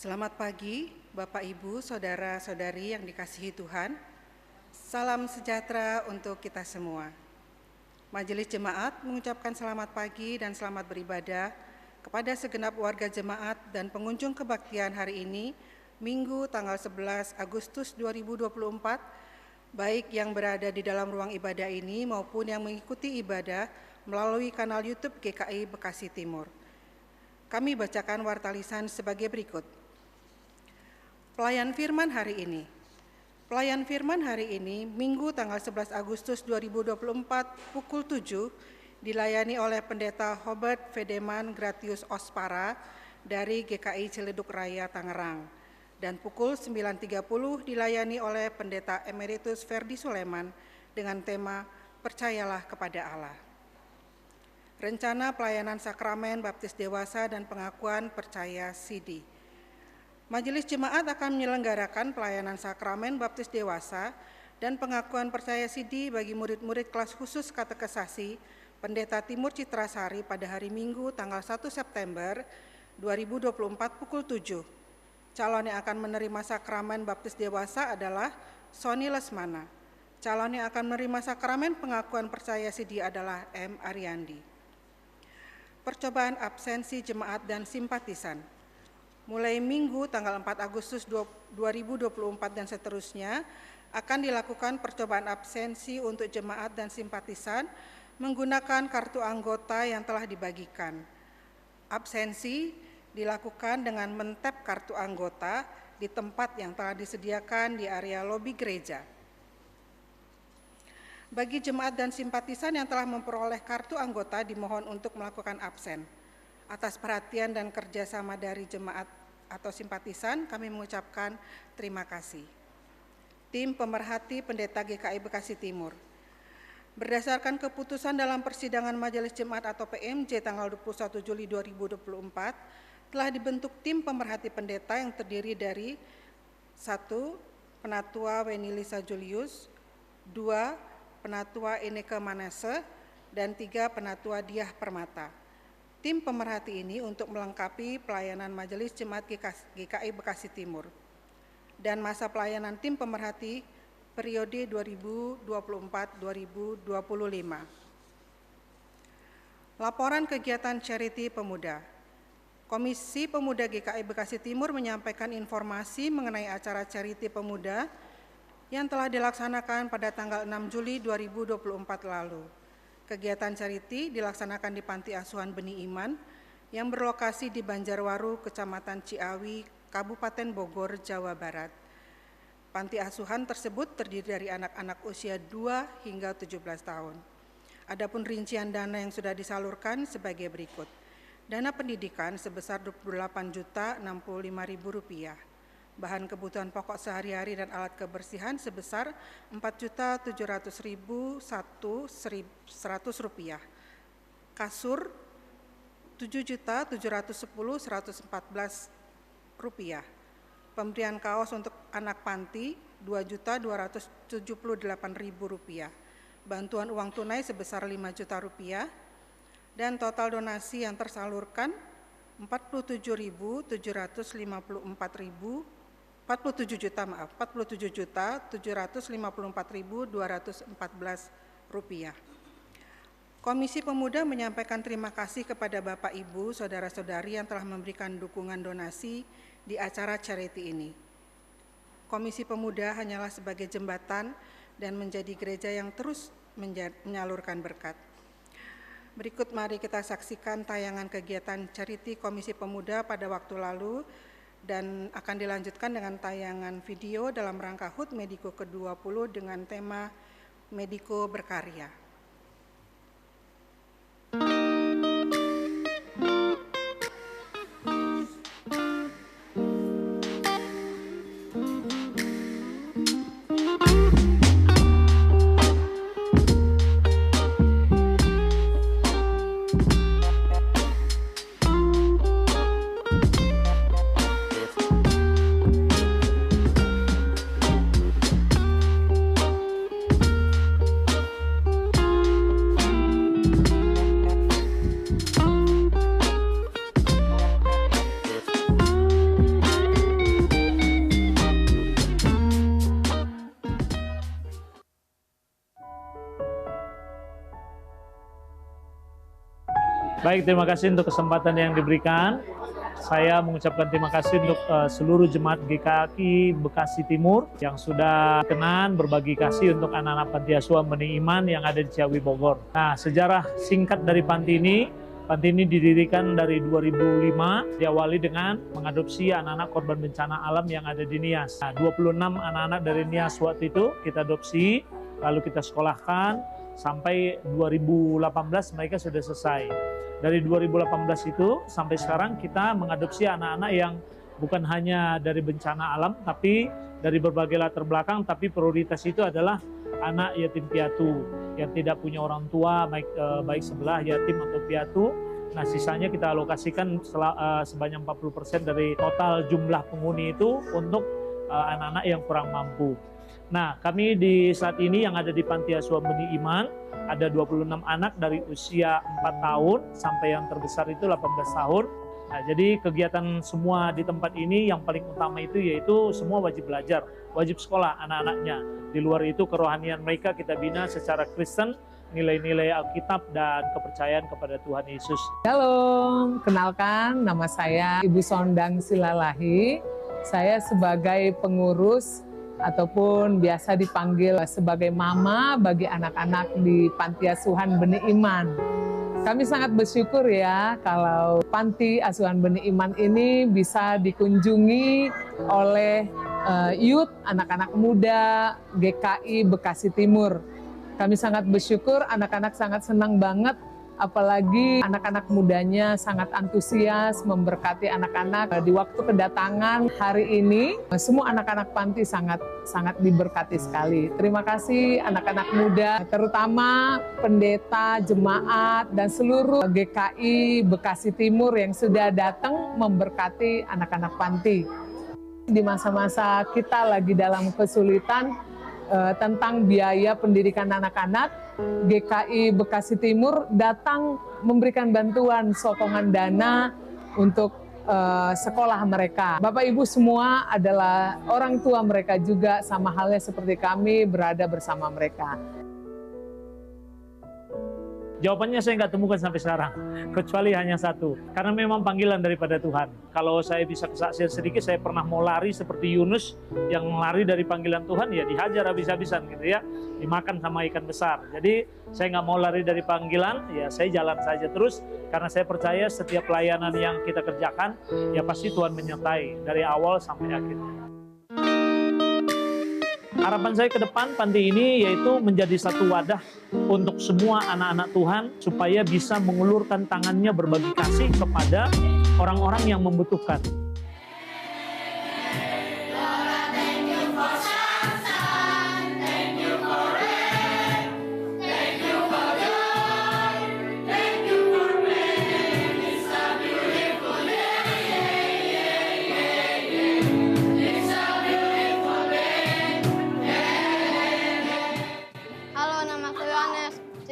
Selamat pagi, Bapak, Ibu, Saudara-saudari yang dikasihi Tuhan. Salam sejahtera untuk kita semua. Majelis Jemaat mengucapkan selamat pagi dan selamat beribadah kepada segenap warga jemaat dan pengunjung kebaktian hari ini, Minggu tanggal 11 Agustus 2024, baik yang berada di dalam ruang ibadah ini maupun yang mengikuti ibadah melalui kanal YouTube GKI Bekasi Timur. Kami bacakan warta lisan sebagai berikut. Pelayan firman hari ini. Pelayan firman hari ini, Minggu tanggal 11 Agustus 2024 pukul 7, dilayani oleh Pendeta Hobert Fedeman Gratius Ospara dari GKI Ciledug Raya, Tangerang. Dan pukul 9.30 dilayani oleh Pendeta Emeritus Ferdi Suleman dengan tema Percayalah kepada Allah. Rencana pelayanan sakramen baptis dewasa dan pengakuan percaya CD. Majelis Jemaat akan menyelenggarakan pelayanan sakramen baptis dewasa dan pengakuan percaya CD bagi murid-murid kelas khusus katekesasi Pendeta Timur Citrasari pada hari Minggu tanggal 1 September 2024 pukul 7. Calon yang akan menerima sakramen baptis dewasa adalah Sony Lesmana. Calon yang akan menerima sakramen pengakuan percaya CD adalah M. Ariandi. Percobaan absensi jemaat dan simpatisan. Mulai Minggu tanggal 4 Agustus 2024 dan seterusnya akan dilakukan percobaan absensi untuk jemaat dan simpatisan menggunakan kartu anggota yang telah dibagikan. Absensi dilakukan dengan men-tap kartu anggota di tempat yang telah disediakan di area lobi gereja. Bagi jemaat dan simpatisan yang telah memperoleh kartu anggota dimohon untuk melakukan absen. Atas perhatian dan kerjasama dari jemaat atau simpatisan, kami mengucapkan terima kasih. Tim Pemerhati Pendeta GKI Bekasi Timur. Berdasarkan keputusan dalam persidangan Majelis Jemaat atau PMJ tanggal 21 Juli 2024, telah dibentuk tim pemerhati pendeta yang terdiri dari 1. Penatua Weni Lisa Julius, 2. Penatua Ineke Manase, dan 3. Penatua Diah Permata. Tim pemerhati ini untuk melengkapi pelayanan Majelis Jemaat GKI Bekasi Timur dan masa pelayanan tim pemerhati periode 2024-2025. Laporan kegiatan Charity Pemuda. Komisi Pemuda GKI Bekasi Timur menyampaikan informasi mengenai acara Charity Pemuda yang telah dilaksanakan pada tanggal 6 Juli 2024 lalu. Kegiatan Charity dilaksanakan di Panti Asuhan Benih Iman yang berlokasi di Banjarwaru, Kecamatan Ciawi, Kabupaten Bogor, Jawa Barat. Panti asuhan tersebut terdiri dari anak-anak usia 2 hingga 17 tahun. Adapun rincian dana yang sudah disalurkan sebagai berikut. Dana pendidikan sebesar Rp28.065.000. Bahan kebutuhan pokok sehari-hari dan alat kebersihan sebesar Rp4.700.100. Kasur Rp7.710.114. Pemberian kaos untuk anak panti Rp2.278.000. Bantuan uang tunai sebesar Rp5 juta. Dan total donasi yang tersalurkan Rp47.754.214. Komisi Pemuda menyampaikan terima kasih kepada Bapak, Ibu, Saudara-saudari yang telah memberikan dukungan donasi di acara charity ini. Komisi Pemuda hanyalah sebagai jembatan dan menjadi gereja yang terus menyalurkan berkat. Berikut mari kita saksikan tayangan kegiatan Charity Komisi Pemuda pada waktu lalu dan akan dilanjutkan dengan tayangan video dalam rangka HUT Mediko ke-20 dengan tema Mediko Berkarya. Baik, terima kasih untuk kesempatan yang diberikan. Saya mengucapkan terima kasih untuk seluruh jemaat GKI Bekasi Timur yang sudah kenan berbagi kasih untuk anak-anak Panti Asuhan Benih Iman yang ada di Ciawi Bogor. Nah, sejarah singkat dari panti ini didirikan dari 2005, diawali dengan mengadopsi anak-anak korban bencana alam yang ada di Nias. Nah, 26 anak-anak dari Nias waktu itu kita adopsi, lalu kita sekolahkan, sampai 2018 mereka sudah selesai. Dari 2018 itu sampai sekarang kita mengadopsi anak-anak yang bukan hanya dari bencana alam, tapi dari berbagai latar belakang, tapi prioritas itu adalah anak yatim piatu yang tidak punya orang tua, baik sebelah yatim atau piatu. Nah, sisanya kita alokasikan sebanyak 40% dari total jumlah penghuni itu untuk anak-anak yang kurang mampu. Nah, kami di saat ini yang ada di Panti Asuhan Benih Iman, ada 26 anak dari usia 4 tahun sampai yang terbesar itu 18 tahun. Nah, jadi kegiatan semua di tempat ini yang paling utama itu yaitu semua wajib belajar, wajib sekolah anak-anaknya. Di luar itu kerohanian mereka kita bina secara Kristen, nilai-nilai Alkitab dan kepercayaan kepada Tuhan Yesus. Halo, kenalkan nama saya Ibu Sondang Silalahi. Saya sebagai pengurus ataupun biasa dipanggil sebagai mama bagi anak-anak di Panti Asuhan Benih Iman. Kami sangat bersyukur ya kalau Panti Asuhan Benih Iman ini bisa dikunjungi oleh youth, anak-anak muda GKI Bekasi Timur. Kami sangat bersyukur, anak-anak sangat senang banget, apalagi anak-anak mudanya sangat antusias memberkati anak-anak. Di waktu kedatangan hari ini, semua anak-anak panti sangat diberkati sekali. Terima kasih anak-anak muda, terutama pendeta, jemaat, dan seluruh GKI Bekasi Timur yang sudah datang memberkati anak-anak panti. Di masa-masa kita lagi dalam kesulitan tentang biaya pendidikan anak-anak, GKI Bekasi Timur datang memberikan bantuan sokongan dana untuk sekolah mereka. Bapak Ibu semua adalah orang tua mereka juga, sama halnya seperti kami berada bersama mereka. Jawabannya saya nggak temukan sampai sekarang, kecuali hanya satu. Karena memang panggilan daripada Tuhan. Kalau saya bisa kesaksian sedikit, saya pernah mau lari seperti Yunus yang lari dari panggilan Tuhan, ya dihajar habis-habisan gitu ya, dimakan sama ikan besar. Jadi saya nggak mau lari dari panggilan, ya saya jalan saja terus. Karena saya percaya setiap pelayanan yang kita kerjakan, ya pasti Tuhan menyertai dari awal sampai akhirnya. Harapan saya ke depan panti ini yaitu menjadi satu wadah untuk semua anak-anak Tuhan supaya bisa mengulurkan tangannya berbagi kasih kepada orang-orang yang membutuhkan.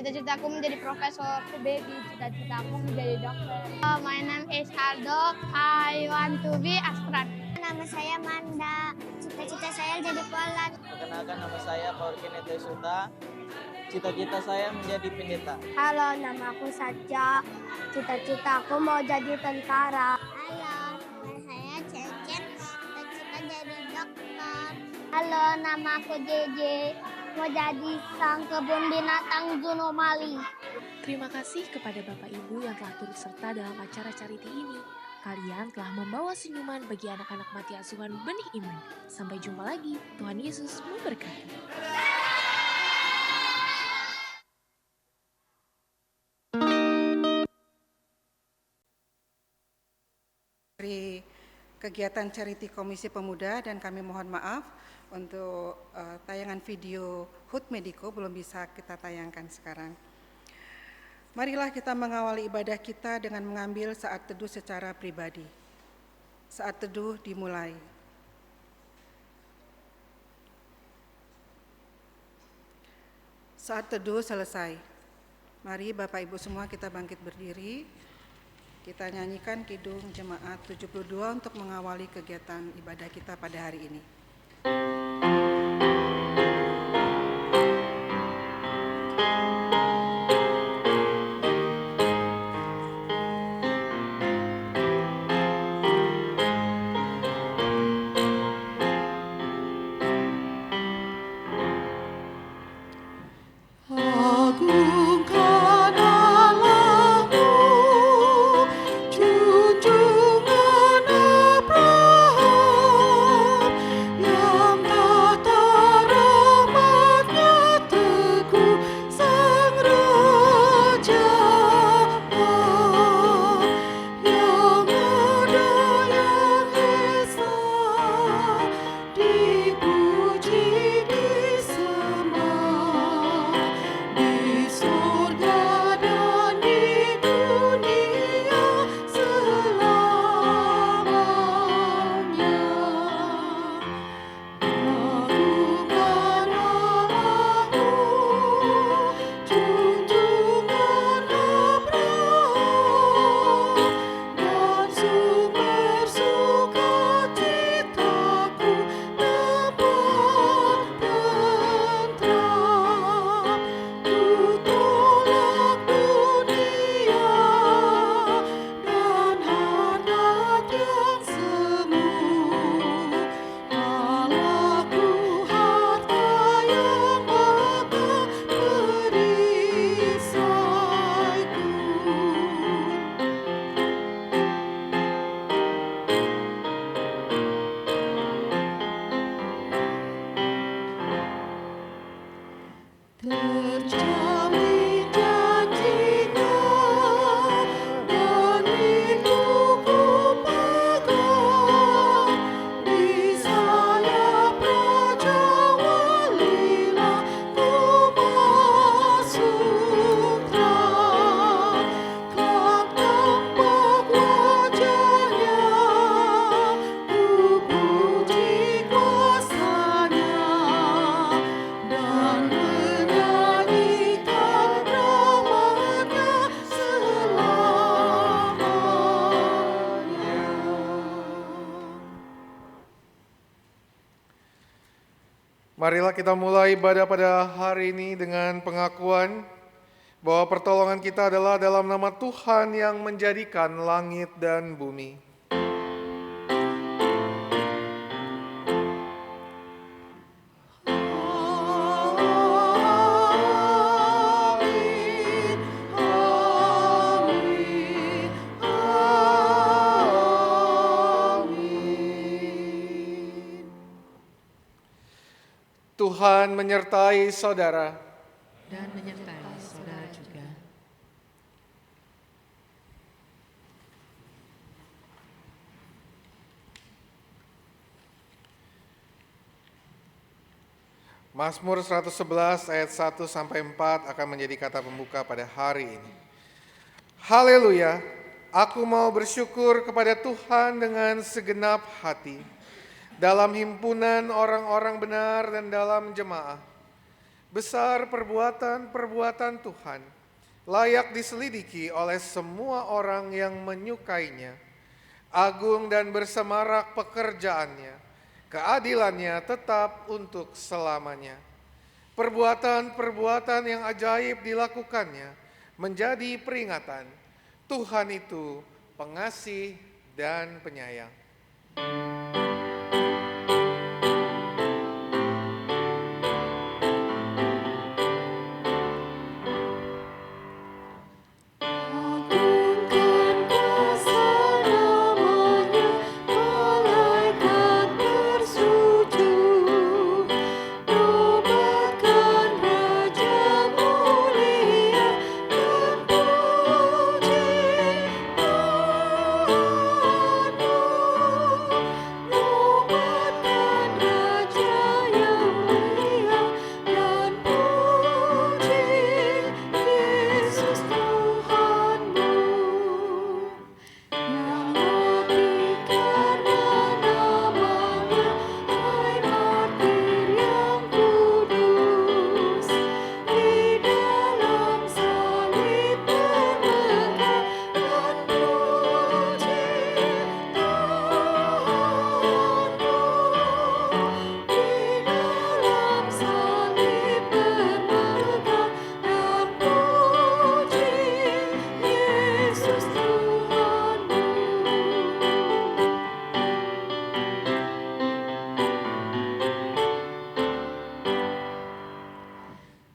Cita-citaku menjadi profesor, baby. Cita-citaku menjadi dokter. My name is Aldo. I want to be astronaut. Nama saya Manda. Cita-cita saya jadi pilot. Perkenalkan, nama saya Paulkinete Suta. Cita-cita saya menjadi pendeta. Halo, nama aku Saja. Cita-citaku mau jadi tentara. Halo, nama saya Cecep. Cita-cita jadi dokter. Halo, nama aku JJ. Mau jadi sang kebun binatang Zunomali. Terima kasih kepada Bapak Ibu yang telah turut serta dalam acara charity ini. Kalian telah membawa senyuman bagi anak-anak Panti Asuhan Benih Iman. Sampai jumpa lagi. Tuhan Yesus memberkati. Dari kegiatan Charity Komisi Pemuda, dan kami mohon maaf untuk tayangan video HUT Mediko belum bisa kita tayangkan sekarang. Marilah kita mengawali ibadah kita dengan mengambil saat teduh secara pribadi. Saat teduh dimulai. Saat teduh selesai. Mari Bapak Ibu semua kita bangkit berdiri. Kita nyanyikan Kidung Jemaat 72 untuk mengawali kegiatan ibadah kita pada hari ini. Terjamin janjinya, dan itu ku pegang. Di sayap Raja Walilah ku bersutra. Kelak tampak wajahnya, ku puji kuasa-Nya, dan menyanyikan rahmat-Nya selamanya. Marilah kita mulai ibadah pada hari ini dengan pengakuan bahwa pertolongan kita adalah dalam nama Tuhan yang menjadikan langit dan bumi. Amin, amin, amin. Tuhan menyertai saudara. Dan menyertai saudara juga. Mazmur 111 ayat 1 sampai 4 akan menjadi kata pembuka pada hari ini. Haleluya, aku mau bersyukur kepada Tuhan dengan segenap hati, dalam himpunan orang-orang benar dan dalam jemaah. Besar perbuatan-perbuatan Tuhan, layak diselidiki oleh semua orang yang menyukainya. Agung dan bersemarak pekerjaannya, keadilannya tetap untuk selamanya. Perbuatan-perbuatan yang ajaib dilakukannya menjadi peringatan. Tuhan itu pengasih dan penyayang. Agungkan kuasa namanya, malaikat bersujud. Nobatkan Raja mulia dan puji Tuhanmu. Nobatkan Raja yang mulia dan puji Yesus Tuhanmu. Yang mati karena namanya, hai martir yang kudus. Di dalam salib bermegah dan puji Tuhanmu. Di dalam salib bermegah dan puji Yesus Tuhanmu.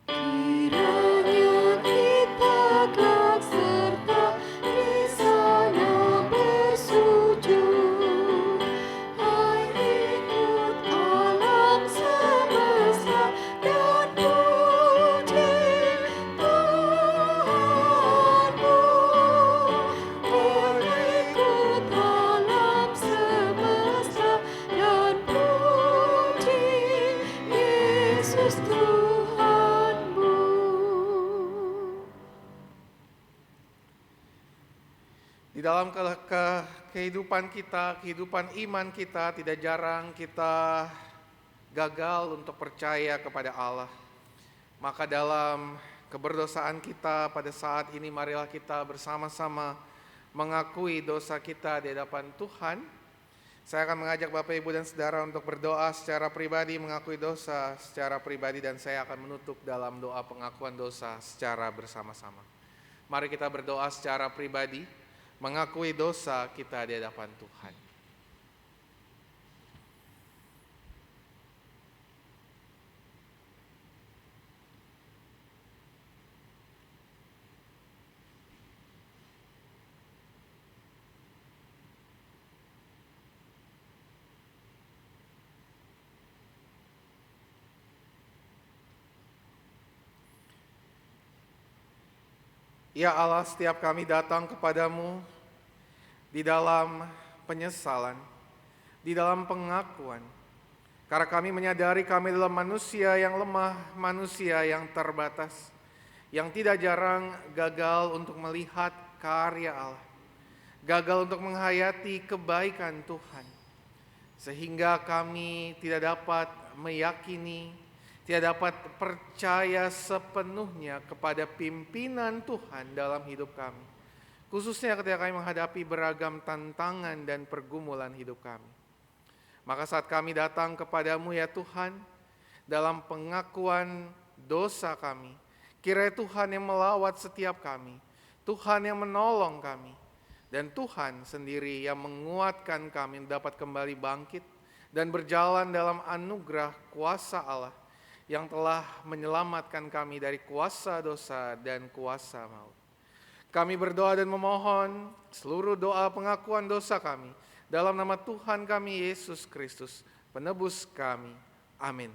Kiranya kita kelak serta di sana bersujud. Hai ikut alam semesta dan puji Tuhanmu. Ikut alam semesta dan puji Yesus Tuhanmu. Di dalam kehidupan kita, kehidupan iman kita, tidak jarang kita gagal untuk percaya kepada Allah. Maka dalam keberdosaan kita pada saat ini, marilah kita bersama-sama mengakui dosa kita di hadapan Tuhan. Saya akan mengajak Bapak, Ibu, dan Saudara untuk berdoa secara pribadi, mengakui dosa secara pribadi, dan saya akan menutup dalam doa pengakuan dosa secara bersama-sama. Mari kita berdoa secara pribadi, mengakui dosa kita di hadapan Tuhan. Ya Allah, setiap kami datang kepadamu di dalam penyesalan, di dalam pengakuan. Karena kami menyadari kami adalah manusia yang lemah, manusia yang terbatas, yang tidak jarang gagal untuk melihat karya Allah, gagal untuk menghayati kebaikan Tuhan. Sehingga kami tidak dapat meyakini, tidak dapat percaya sepenuhnya kepada pimpinan Tuhan dalam hidup kami. Khususnya ketika kami menghadapi beragam tantangan dan pergumulan hidup kami. Maka saat kami datang kepadamu ya Tuhan, dalam pengakuan dosa kami, kiranya Tuhan yang melawat setiap kami, Tuhan yang menolong kami, dan Tuhan sendiri yang menguatkan kami dapat kembali bangkit dan berjalan dalam anugerah kuasa Allah yang telah menyelamatkan kami dari kuasa dosa dan kuasa maut. Kami berdoa dan memohon seluruh doa pengakuan dosa kami dalam nama Tuhan kami Yesus Kristus, penebus kami. Amin.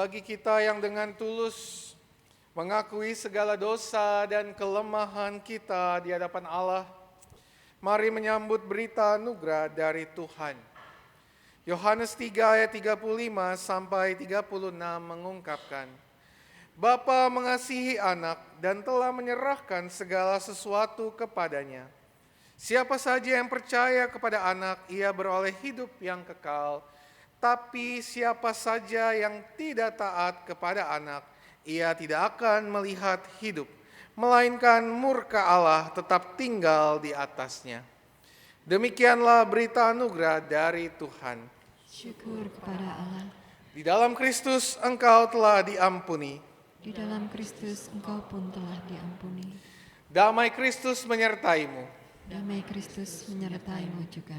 Bagi kita yang dengan tulus mengakui segala dosa dan kelemahan kita di hadapan Allah, mari menyambut berita anugerah dari Tuhan. Yohanes 3 ayat 35 sampai 36 mengungkapkan, Bapa mengasihi anak dan telah menyerahkan segala sesuatu kepadanya. Siapa saja yang percaya kepada anak, ia beroleh hidup yang kekal. Tapi siapa saja yang tidak taat kepada anak, ia tidak akan melihat hidup, melainkan murka Allah tetap tinggal di atasnya. Demikianlah berita anugerah dari Tuhan. Syukur kepada Allah. Di dalam Kristus engkau telah diampuni. Di dalam Kristus engkau pun telah diampuni. Damai Kristus menyertaimu. Damai Kristus menyertaimu juga.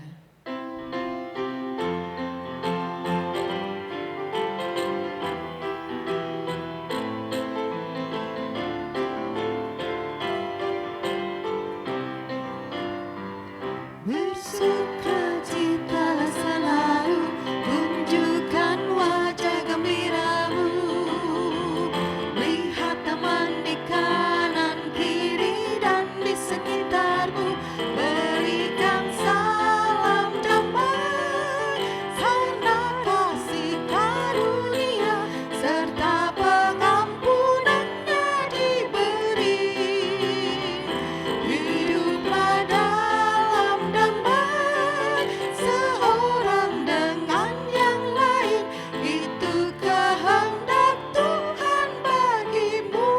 Bersukacitalah selalu, tunjukkan wajah gembiramu. Lihat taman di kanan kiri dan di sekitarmu. Berikan salam damai, serta kasih karunia, serta pengampunannya diberi. Hiduplah dalam damai, seorang dengan yang lain. Itu kehendak Tuhan bagimu.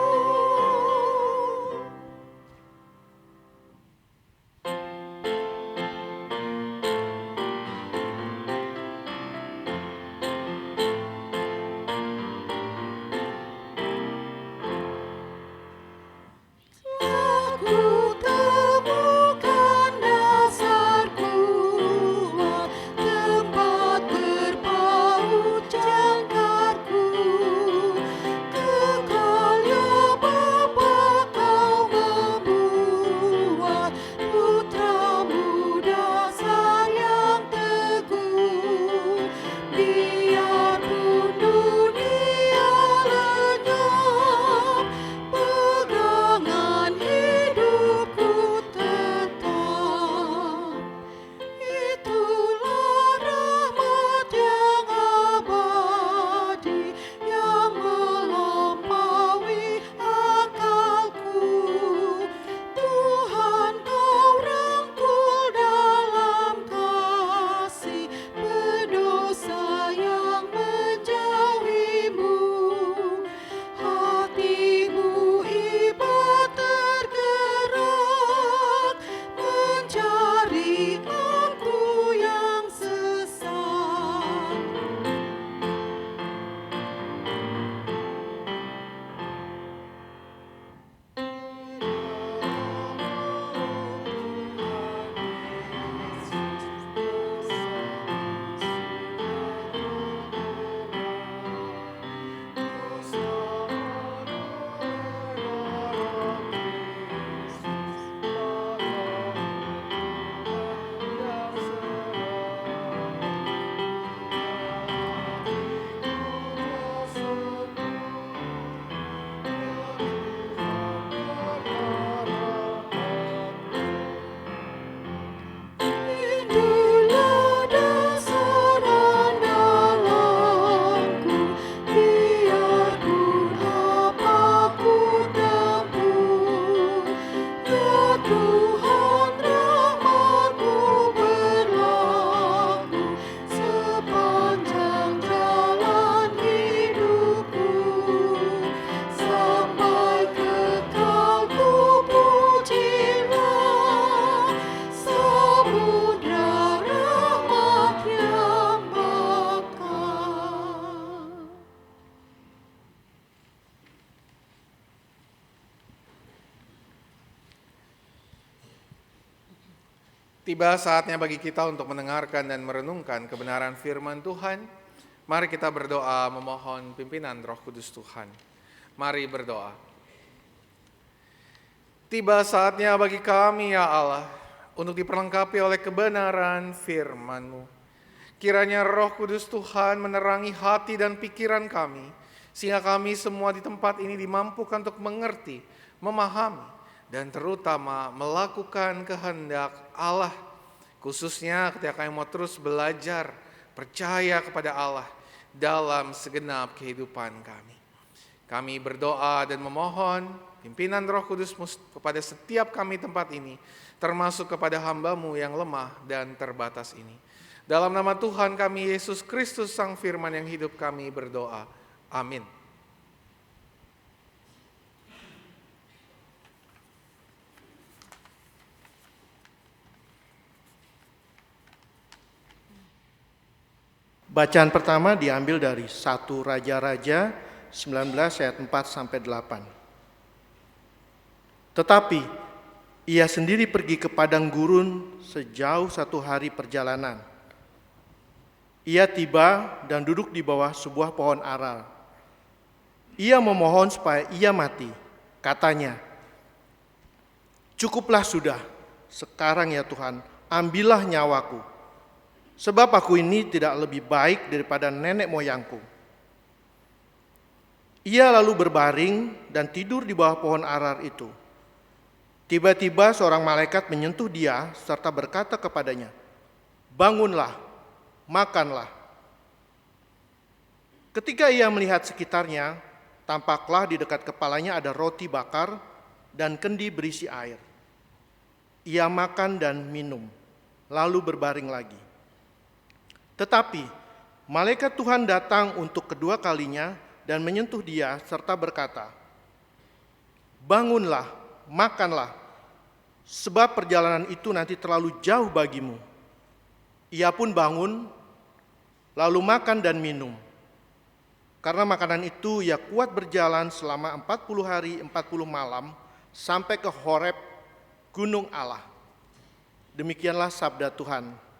Aku temukan dasar kuat, tempat berpaut jangkarku. Kekalnya Bapa kau membuat putramu dasar yang teguh. Biarpun dunia lenyap, pegangan hidupku tetap. Itulah rahmat yang abadi, yang melampaui akalku. Tuhan kau rangkul dalam kasih, berdosa yang menjauhimu. Hatimu iba tergerak, mencari aku yang sesat. Inilah dasar andalanku, biarpun apa ku tempuh. Ya Tuhan, rahmat-Mu berlaku sepanjang jalan hidupku. Sampai kekal ku pujilah samudra rahmat yang bakar. Tiba saatnya bagi kita untuk mendengarkan dan merenungkan kebenaran firman Tuhan. Mari kita berdoa memohon pimpinan Roh Kudus Tuhan. Mari berdoa. Tiba saatnya bagi kami ya Allah untuk diperlengkapi oleh kebenaran firman-Mu. Kiranya Roh Kudus Tuhan menerangi hati dan pikiran kami, sehingga kami semua di tempat ini dimampukan untuk mengerti, memahami, dan terutama melakukan kehendak Allah. Khususnya ketika kami mau terus belajar, percaya kepada Allah dalam segenap kehidupan kami. Kami berdoa dan memohon pimpinan Roh Kudus kepada setiap kami tempat ini, termasuk kepada hamba-Mu yang lemah dan terbatas ini. Dalam nama Tuhan kami Yesus Kristus Sang Firman yang hidup kami berdoa. Amin. Bacaan pertama diambil dari 1 Raja-Raja 19 ayat 4-8. Tetapi ia sendiri pergi ke padang gurun sejauh 1 hari perjalanan. Ia tiba dan duduk di bawah sebuah pohon ara. Ia memohon supaya ia mati. Katanya, "Cukuplah sudah, sekarang ya Tuhan, ambillah nyawaku. Sebab aku ini tidak lebih baik daripada nenek moyangku." Ia lalu berbaring dan tidur di bawah pohon arar itu. Tiba-tiba seorang malaikat menyentuh dia serta berkata kepadanya, "Bangunlah, makanlah." Ketika ia melihat sekitarnya, tampaklah di dekat kepalanya ada roti bakar dan kendi berisi air. Ia makan dan minum, lalu berbaring lagi. Tetapi malaikat Tuhan datang untuk kedua kalinya dan menyentuh dia serta berkata, "Bangunlah, makanlah, sebab perjalanan itu nanti terlalu jauh bagimu." Ia pun bangun, lalu makan dan minum. Karena makanan itu ia kuat berjalan selama 40 hari 40 malam sampai ke Horeb, gunung Allah. Demikianlah sabda Tuhan.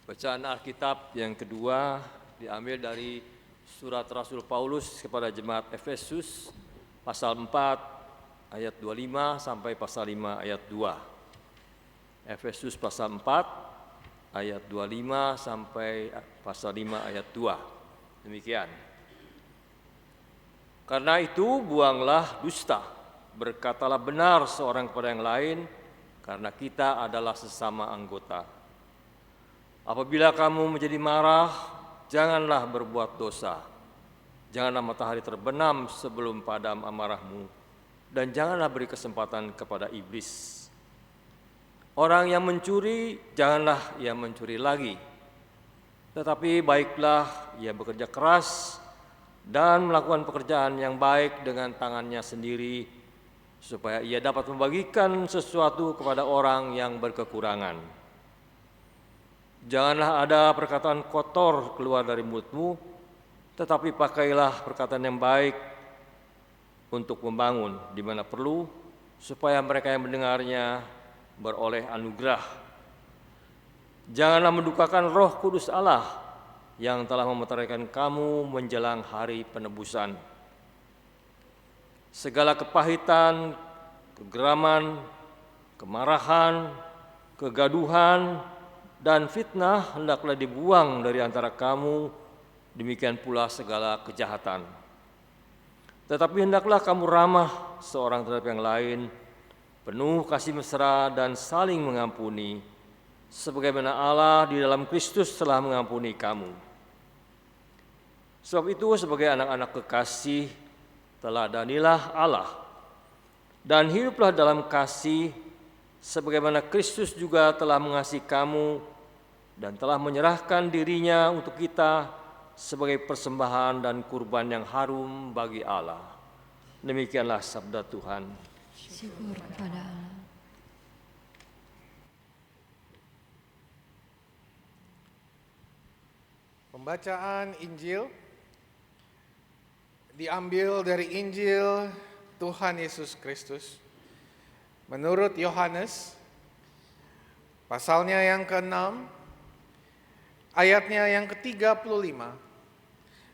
Bacaan Alkitab yang kedua diambil dari Surat Rasul Paulus kepada jemaat Efesus pasal 4 ayat 25 sampai pasal 5 ayat 2. Efesus pasal 4 ayat 25 sampai pasal 5 ayat 2. Demikian. Karena itu buanglah dusta, berkatalah benar seorang kepada yang lain, karena kita adalah sesama anggota. Apabila kamu menjadi marah, janganlah berbuat dosa. Janganlah matahari terbenam sebelum padam amarahmu, dan janganlah beri kesempatan kepada iblis. Orang yang mencuri, janganlah ia mencuri lagi. Tetapi baiklah ia bekerja keras dan melakukan pekerjaan yang baik dengan tangannya sendiri, supaya ia dapat membagikan sesuatu kepada orang yang berkekurangan. Janganlah ada perkataan kotor keluar dari mulutmu, tetapi pakailah perkataan yang baik untuk membangun di mana perlu, supaya mereka yang mendengarnya beroleh anugerah. Janganlah mendukakan Roh Kudus Allah yang telah memeteraikan kamu menjelang hari penebusan. Segala kepahitan, kegeraman, kemarahan, kegaduhan, dan fitnah hendaklah dibuang dari antara kamu, demikian pula segala kejahatan. Tetapi hendaklah kamu ramah seorang terhadap yang lain, penuh kasih mesra dan saling mengampuni, sebagaimana Allah di dalam Kristus telah mengampuni kamu. Sebab itu sebagai anak-anak kekasih, teladanilah Allah, dan hiduplah dalam kasih, sebagaimana Kristus juga telah mengasihi kamu dan telah menyerahkan dirinya untuk kita sebagai persembahan dan kurban yang harum bagi Allah. Demikianlah sabda Tuhan. Syukur kepada Allah. Pembacaan Injil diambil dari Injil Tuhan Yesus Kristus menurut Yohanes, pasalnya yang ke-6, ayatnya yang ke-35,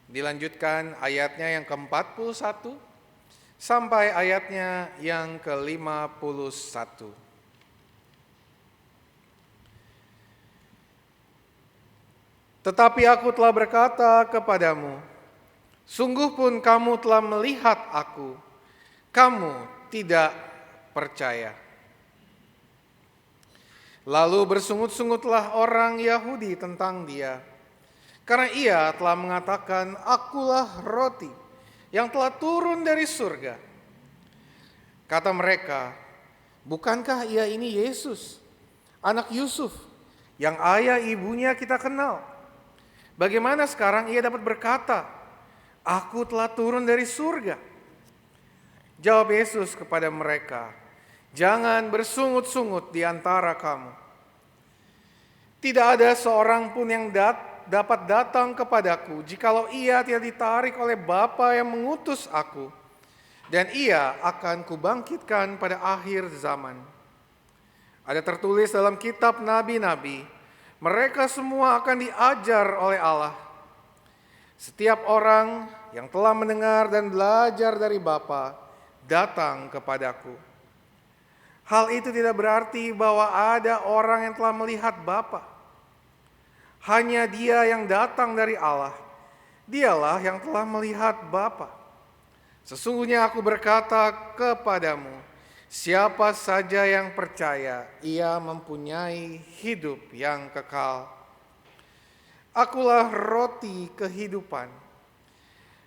dilanjutkan ayatnya yang ke-41, sampai ayatnya yang ke-51. Tetapi aku telah berkata kepadamu, sungguh pun kamu telah melihat aku, kamu tidak percaya. Lalu bersungut-sungutlah orang Yahudi tentang dia, karena ia telah mengatakan, akulah roti yang telah turun dari surga. Kata mereka, bukankah ia ini Yesus, anak Yusuf, yang ayah ibunya kita kenal? Bagaimana sekarang ia dapat berkata, aku telah turun dari surga? Jawab Yesus kepada mereka, jangan bersungut-sungut di antara kamu. Tidak ada seorang pun yang dapat datang kepadaku jikalau ia tidak ditarik oleh Bapa yang mengutus aku, dan ia akan kubangkitkan pada akhir zaman. Ada tertulis dalam kitab nabi-nabi, mereka semua akan diajar oleh Allah. Setiap orang yang telah mendengar dan belajar dari Bapa datang kepadaku. Hal itu tidak berarti bahwa ada orang yang telah melihat Bapa. Hanya Dia yang datang dari Allah. Dialah yang telah melihat Bapa. Sesungguhnya aku berkata kepadamu, siapa saja yang percaya, ia mempunyai hidup yang kekal. Akulah roti kehidupan.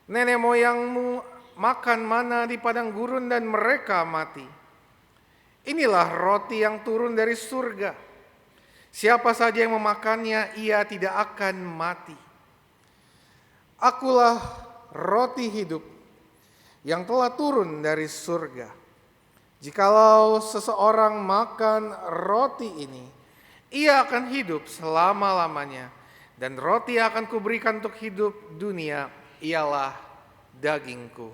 Nenek moyangmu makan mana di padang gurun dan mereka mati. Inilah roti yang turun dari surga. Siapa saja yang memakannya, ia tidak akan mati. Akulah roti hidup yang telah turun dari surga. Jikalau seseorang makan roti ini, ia akan hidup selama-lamanya. Dan roti yang akan kuberikan untuk hidup dunia ialah dagingku.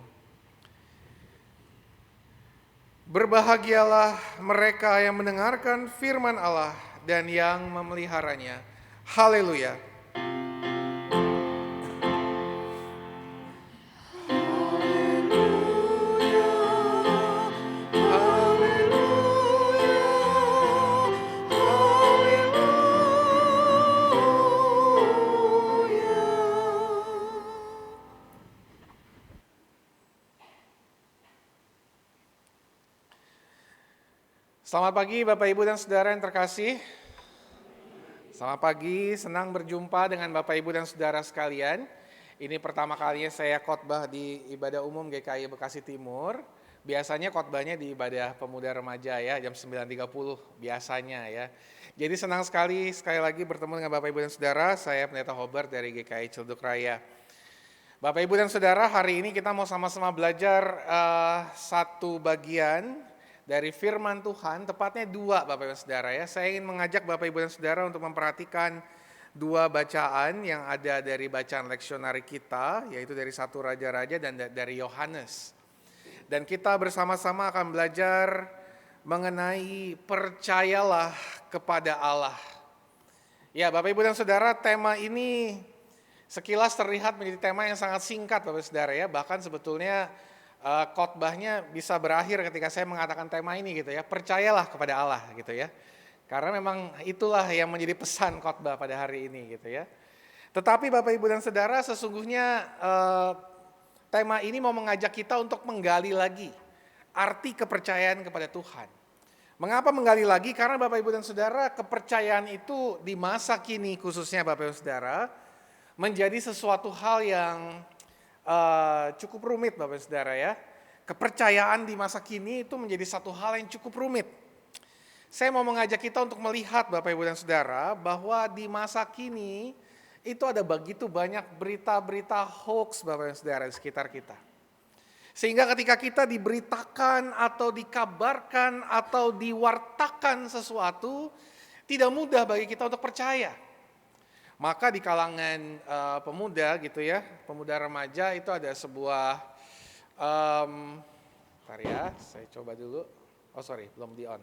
Berbahagialah mereka yang mendengarkan firman Allah dan yang memeliharanya. Haleluya. Selamat pagi Bapak Ibu dan Saudara yang terkasih. Selamat pagi, senang berjumpa dengan Bapak Ibu dan Saudara sekalian. Ini pertama kalinya saya khotbah di ibadah umum GKI Bekasi Timur. Biasanya khotbahnya di ibadah pemuda remaja ya, jam 9.30 biasanya ya. Jadi senang sekali lagi bertemu dengan Bapak Ibu dan Saudara. Saya Pendeta Hobart dari GKI Ciledug Raya. Bapak Ibu dan Saudara, hari ini kita mau sama-sama belajar satu bagian dari firman Tuhan, tepatnya dua Bapak Ibu dan Saudara ya. Saya ingin mengajak Bapak Ibu dan Saudara untuk memperhatikan dua bacaan yang ada dari bacaan leksionari kita, yaitu dari 1 Raja-Raja dan dari Yohanes. Dan kita bersama-sama akan belajar mengenai percayalah kepada Allah. Ya Bapak Ibu dan Saudara, tema ini sekilas terlihat menjadi tema yang sangat singkat Bapak Ibu Saudara ya. Bahkan sebetulnya khotbahnya bisa berakhir ketika saya mengatakan tema ini gitu ya. Percayalah kepada Allah gitu ya. Karena memang itulah yang menjadi pesan khotbah pada hari ini gitu ya. Tetapi Bapak Ibu dan Saudara, sesungguhnya tema ini mau mengajak kita untuk menggali lagi arti kepercayaan kepada Tuhan. Mengapa menggali lagi? Karena Bapak Ibu dan Saudara, kepercayaan itu di masa kini khususnya Bapak Ibu Saudara menjadi sesuatu hal yang cukup rumit Bapak Ibu Saudara ya. Kepercayaan di masa kini itu menjadi satu hal yang cukup rumit. Saya mau mengajak kita untuk melihat Bapak Ibu dan Saudara bahwa di masa kini itu ada begitu banyak berita-berita hoax Bapak Ibu dan Saudara di sekitar kita. Sehingga ketika kita diberitakan atau dikabarkan atau diwartakan sesuatu, tidak mudah bagi kita untuk percaya. Maka di kalangan pemuda gitu ya, pemuda remaja itu ada sebuah, bentar ya, saya coba dulu, belum di on.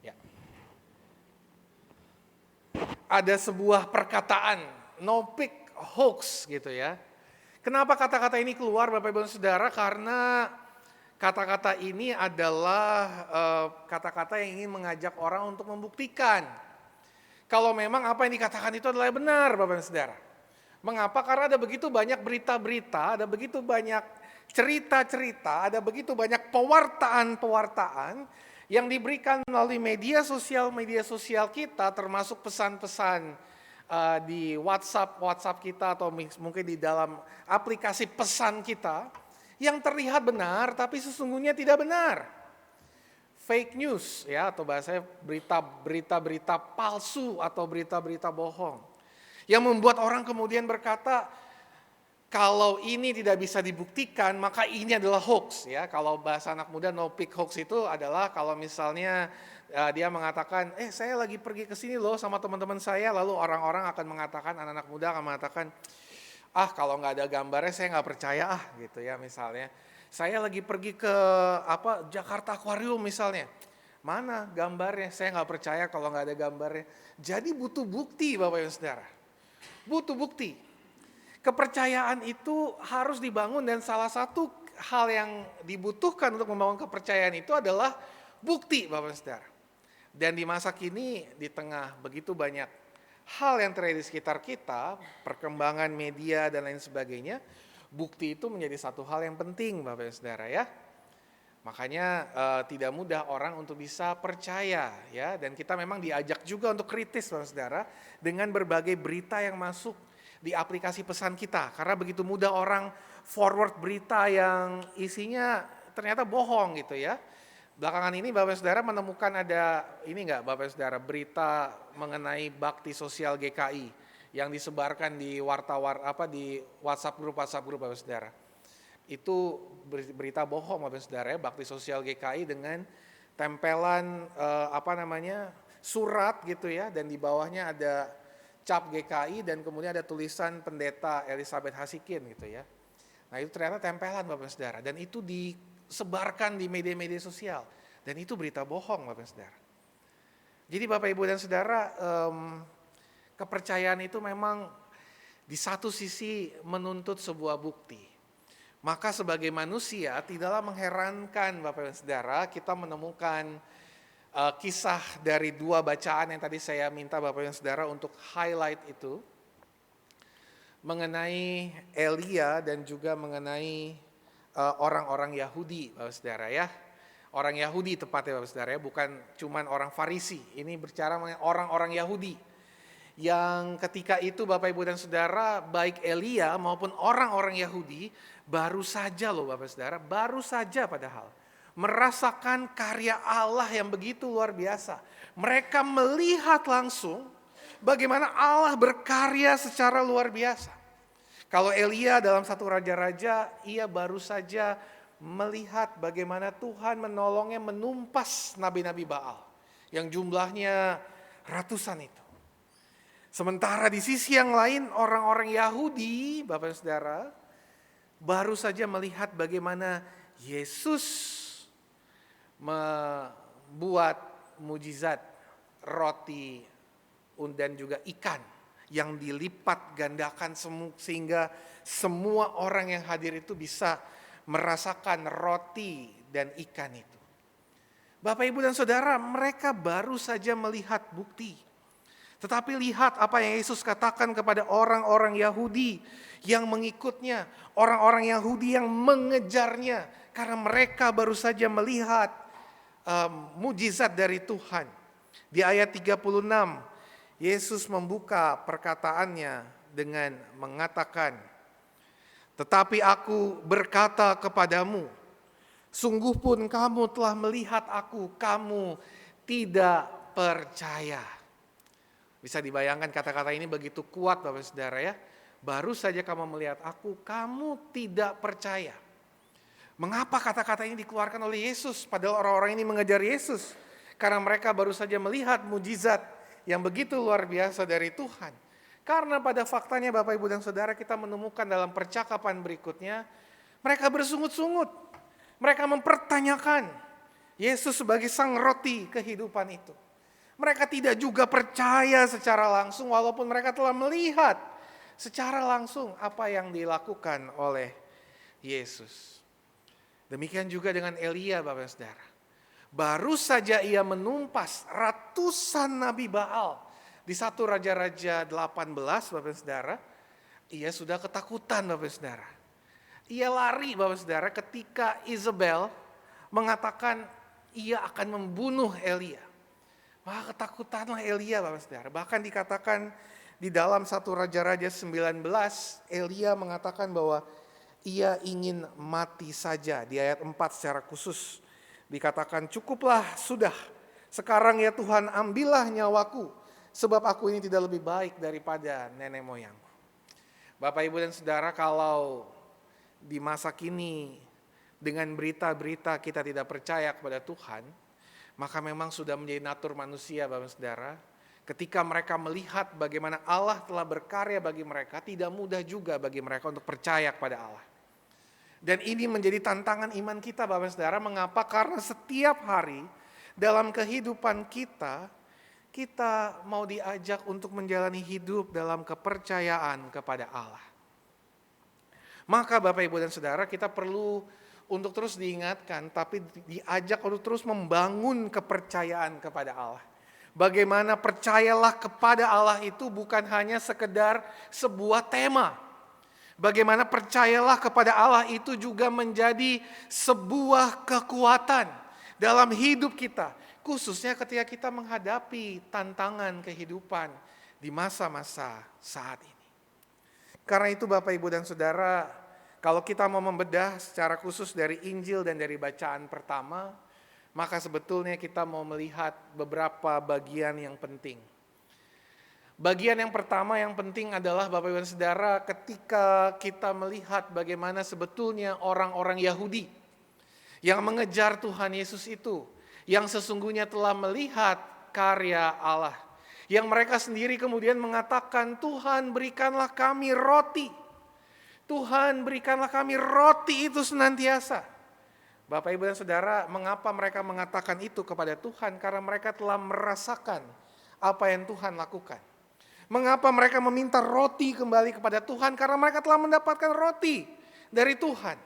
Ya. Ada sebuah perkataan, no pick hoax gitu ya. Kenapa kata-kata ini keluar Bapak Ibu dan Saudara? Karena kata-kata ini adalah kata-kata yang ingin mengajak orang untuk membuktikan kalau memang apa yang dikatakan itu adalah benar Bapak dan Saudara. Mengapa? Karena ada begitu banyak berita-berita, ada begitu banyak cerita-cerita, ada begitu banyak pewartaan-pewartaan yang diberikan melalui media sosial kita, termasuk pesan-pesan di WhatsApp kita atau mungkin di dalam aplikasi pesan kita yang terlihat benar tapi sesungguhnya tidak benar. Fake news ya, atau bahasanya berita-berita palsu atau berita-berita bohong yang membuat orang kemudian berkata, kalau ini tidak bisa dibuktikan maka ini adalah hoax ya. Kalau bahasa anak muda no pick hoax itu adalah kalau misalnya dia mengatakan, saya lagi pergi ke sini loh sama teman-teman saya, lalu orang-orang akan mengatakan, anak-anak muda akan mengatakan, kalau nggak ada gambarnya saya nggak percaya gitu ya misalnya. Saya lagi pergi ke Jakarta Aquarium misalnya, mana gambarnya? Saya nggak percaya kalau nggak ada gambarnya. Jadi butuh bukti Bapak Ibu Saudara, butuh bukti. Kepercayaan itu harus dibangun dan salah satu hal yang dibutuhkan untuk membangun kepercayaan itu adalah bukti Bapak Ibu Saudara. Dan di masa kini di tengah begitu banyak hal yang terjadi di sekitar kita, perkembangan media dan lain sebagainya, bukti itu menjadi satu hal yang penting Bapak Ibu Saudara ya. Makanya tidak mudah orang untuk bisa percaya ya, dan kita memang diajak juga untuk kritis Bapak Ibu Saudara dengan berbagai berita yang masuk di aplikasi pesan kita, karena begitu mudah orang forward berita yang isinya ternyata bohong gitu ya. Belakangan ini Bapak Ibu Saudara menemukan ada ini enggak Bapak Ibu Saudara, berita mengenai bakti sosial GKI yang disebarkan di di WhatsApp grup Bapak Ibu Saudara. Itu berita bohong Bapak Ibu Saudara ya, bakti sosial GKI dengan tempelan surat gitu ya, dan di bawahnya ada cap GKI dan kemudian ada tulisan Pendeta Elizabeth Hasikin gitu ya. Nah itu ternyata tempelan Bapak Ibu Saudara, dan itu disebarkan di media-media sosial, dan itu berita bohong Bapak Ibu Saudara. Jadi Bapak Ibu dan Saudara, kepercayaan itu memang di satu sisi menuntut sebuah bukti. Maka sebagai manusia tidaklah mengherankan Bapak Ibu dan Saudara kita menemukan kisah dari dua bacaan yang tadi saya minta Bapak dan Saudara untuk highlight itu, mengenai Elia dan juga mengenai orang-orang Yahudi Bapak Saudara ya. Orang Yahudi tepatnya Bapak Saudara ya, bukan cuman orang Farisi. Ini bicara mengenai orang-orang Yahudi. Yang ketika itu Bapak Ibu dan Saudara, baik Elia maupun orang-orang Yahudi baru saja loh Bapak Saudara, baru saja padahal merasakan karya Allah yang begitu luar biasa. Mereka melihat langsung bagaimana Allah berkarya secara luar biasa. Kalau Elia dalam satu raja-raja, ia baru saja melihat bagaimana Tuhan menolongnya menumpas nabi-nabi Baal yang jumlahnya ratusan itu. Sementara di sisi yang lain orang-orang Yahudi, Bapak dan Saudara, baru saja melihat bagaimana Yesus membuat mujizat roti dan juga ikan yang dilipat gandakan sehingga semua orang yang hadir itu bisa merasakan roti dan ikan itu. Bapak, Ibu dan Saudara, mereka baru saja melihat bukti. Tetapi lihat apa yang Yesus katakan kepada orang-orang Yahudi yang mengikutnya, orang-orang Yahudi yang mengejarnya karena mereka baru saja melihat mujizat dari Tuhan. Di ayat 36, Yesus membuka perkataannya dengan mengatakan, "Tetapi aku berkata kepadamu, sungguh pun kamu telah melihat aku, kamu tidak percaya." Bisa dibayangkan kata-kata ini begitu kuat Bapak Saudara ya. Baru saja kamu melihat aku, kamu tidak percaya. Mengapa kata-kata ini dikeluarkan oleh Yesus? Padahal orang-orang ini mengejar Yesus. Karena mereka baru saja melihat mujizat yang begitu luar biasa dari Tuhan. Karena pada faktanya Bapak, Ibu dan Saudara, kita menemukan dalam percakapan berikutnya, mereka bersungut-sungut. Mereka mempertanyakan Yesus sebagai sang roti kehidupan itu. Mereka tidak juga percaya secara langsung walaupun mereka telah melihat secara langsung apa yang dilakukan oleh Yesus. Demikian juga dengan Elia Bapak Saudara. Baru saja ia menumpas ratusan nabi Baal di satu Raja-Raja 18 Bapak Saudara. Ia sudah ketakutan Bapak Saudara. Ia lari Bapak Saudara ketika Isabel mengatakan ia akan membunuh Elia. Maka ketakutanlah Elia Bapak Saudara. Bahkan dikatakan di dalam satu Raja-Raja 19 Elia mengatakan bahwa ia ingin mati saja. Di ayat 4 secara khusus dikatakan, "Cukuplah sudah, sekarang ya Tuhan ambillah nyawaku, sebab aku ini tidak lebih baik daripada nenek moyangku." Bapak, Ibu dan Saudara, kalau di masa kini dengan berita-berita kita tidak percaya kepada Tuhan, maka memang sudah menjadi natur manusia Bapak Saudara. Ketika mereka melihat bagaimana Allah telah berkarya bagi mereka, tidak mudah juga bagi mereka untuk percaya kepada Allah. Dan ini menjadi tantangan iman kita Bapak Saudara. Mengapa? Karena setiap hari dalam kehidupan kita, kita mau diajak untuk menjalani hidup dalam kepercayaan kepada Allah. Maka Bapak, Ibu dan Saudara, kita perlu untuk terus diingatkan, tapi diajak untuk terus membangun kepercayaan kepada Allah. Bagaimana percayalah kepada Allah itu bukan hanya sekedar sebuah tema. Bagaimana percayalah kepada Allah itu juga menjadi sebuah kekuatan dalam hidup kita. Khususnya ketika kita menghadapi tantangan kehidupan di masa-masa saat ini. Karena itu Bapak, Ibu dan Saudara, kalau kita mau membedah secara khusus dari Injil dan dari bacaan pertama, maka sebetulnya kita mau melihat beberapa bagian yang penting. Bagian yang pertama yang penting adalah Bapak, Ibu dan Saudara, ketika kita melihat bagaimana sebetulnya orang-orang Yahudi yang mengejar Tuhan Yesus itu, yang sesungguhnya telah melihat karya Allah, yang mereka sendiri kemudian mengatakan, "Tuhan berikanlah kami roti. Tuhan berikanlah kami roti itu senantiasa." Bapak, Ibu dan Saudara, mengapa mereka mengatakan itu kepada Tuhan? Karena mereka telah merasakan apa yang Tuhan lakukan. Mengapa mereka meminta roti kembali kepada Tuhan? Karena mereka telah mendapatkan roti dari Tuhan.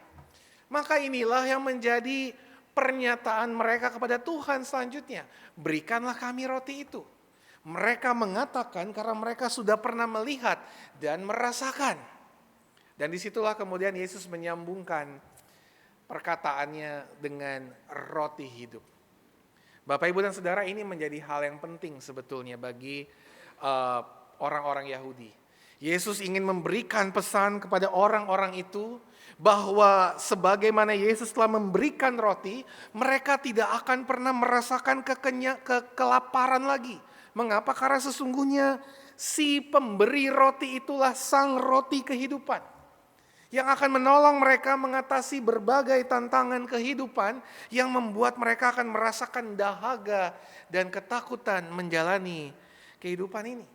Maka inilah yang menjadi pernyataan mereka kepada Tuhan selanjutnya. "Berikanlah kami roti itu." Mereka mengatakan karena mereka sudah pernah melihat dan merasakan. Dan disitulah kemudian Yesus menyambungkan perkataannya dengan roti hidup. Bapak, Ibu, dan Saudara, ini menjadi hal yang penting sebetulnya bagi orang-orang Yahudi. Yesus ingin memberikan pesan kepada orang-orang itu bahwa sebagaimana Yesus telah memberikan roti, mereka tidak akan pernah merasakan kelaparan lagi. Mengapa? Karena sesungguhnya si pemberi roti itulah sang roti kehidupan, yang akan menolong mereka mengatasi berbagai tantangan kehidupan yang membuat mereka akan merasakan dahaga dan ketakutan menjalani kehidupan ini.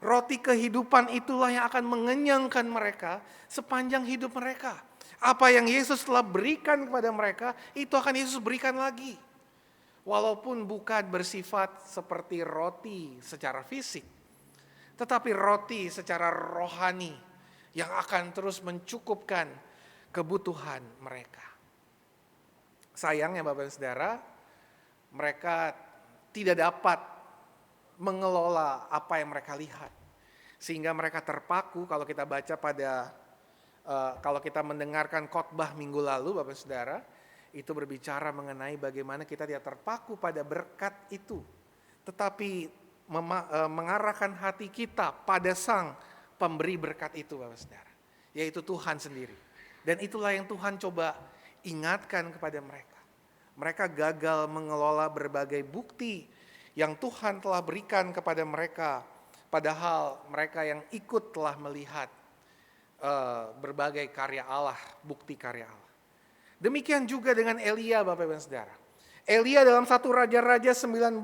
Roti kehidupan itulah yang akan mengenyangkan mereka sepanjang hidup mereka. Apa yang Yesus telah berikan kepada mereka, itu akan Yesus berikan lagi. Walaupun bukan bersifat seperti roti secara fisik, tetapi roti secara rohani yang akan terus mencukupkan kebutuhan mereka. Sayangnya Bapak dan Saudara, mereka tidak dapat mengelola apa yang mereka lihat. Sehingga mereka terpaku, kalau kita baca kalau kita mendengarkan khotbah minggu lalu Bapak dan Saudara, itu berbicara mengenai bagaimana kita tidak terpaku pada berkat itu, tetapi mengarahkan hati kita pada sang pemberi berkat itu Bapak Saudara, yaitu Tuhan sendiri. Dan itulah yang Tuhan coba ingatkan kepada mereka. Mereka gagal mengelola berbagai bukti yang Tuhan telah berikan kepada mereka, padahal mereka yang ikut telah melihat berbagai karya Allah, bukti karya Allah. Demikian juga dengan Elia Bapak Ibu dan Saudara. Elia dalam 1 Raja-Raja 19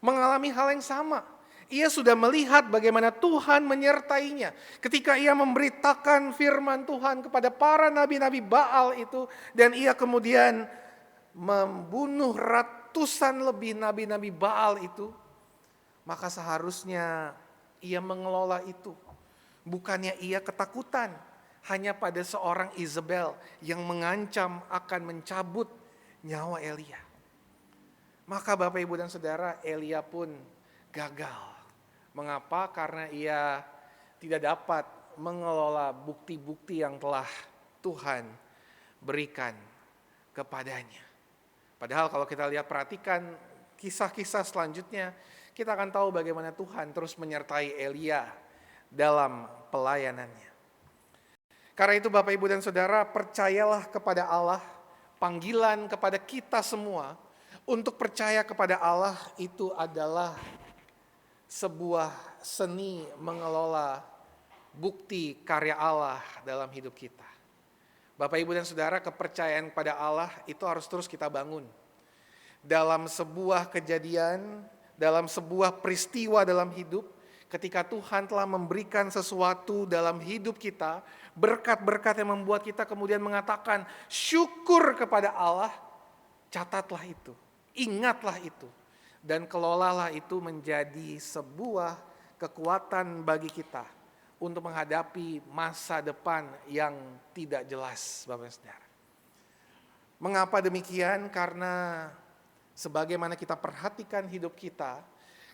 mengalami hal yang sama. Ia sudah melihat bagaimana Tuhan menyertainya ketika ia memberitakan firman Tuhan kepada para nabi-nabi Baal itu, dan ia kemudian membunuh ratusan lebih nabi-nabi Baal itu. Maka seharusnya ia mengelola itu. Bukannya ia ketakutan hanya pada seorang Izebel yang mengancam akan mencabut nyawa Elia. Maka Bapak, Ibu, dan Saudara, Elia pun gagal. Mengapa? Karena ia tidak dapat mengelola bukti-bukti yang telah Tuhan berikan kepadanya. Padahal kalau kita lihat, perhatikan kisah-kisah selanjutnya, kita akan tahu bagaimana Tuhan terus menyertai Elia dalam pelayanannya. Karena itu Bapak, Ibu, dan Saudara, percayalah kepada Allah. Panggilan kepada kita semua untuk percaya kepada Allah itu adalah sebuah seni mengelola bukti karya Allah dalam hidup kita. Bapak, Ibu, dan Saudara, kepercayaan kepada Allah itu harus terus kita bangun. Dalam sebuah kejadian, dalam sebuah peristiwa dalam hidup, ketika Tuhan telah memberikan sesuatu dalam hidup kita, berkat-berkat yang membuat kita kemudian mengatakan syukur kepada Allah, catatlah itu, ingatlah itu, dan kelolalah itu menjadi sebuah kekuatan bagi kita untuk menghadapi masa depan yang tidak jelas, Bapak dan Saudara. Mengapa demikian? Karena sebagaimana kita perhatikan hidup kita,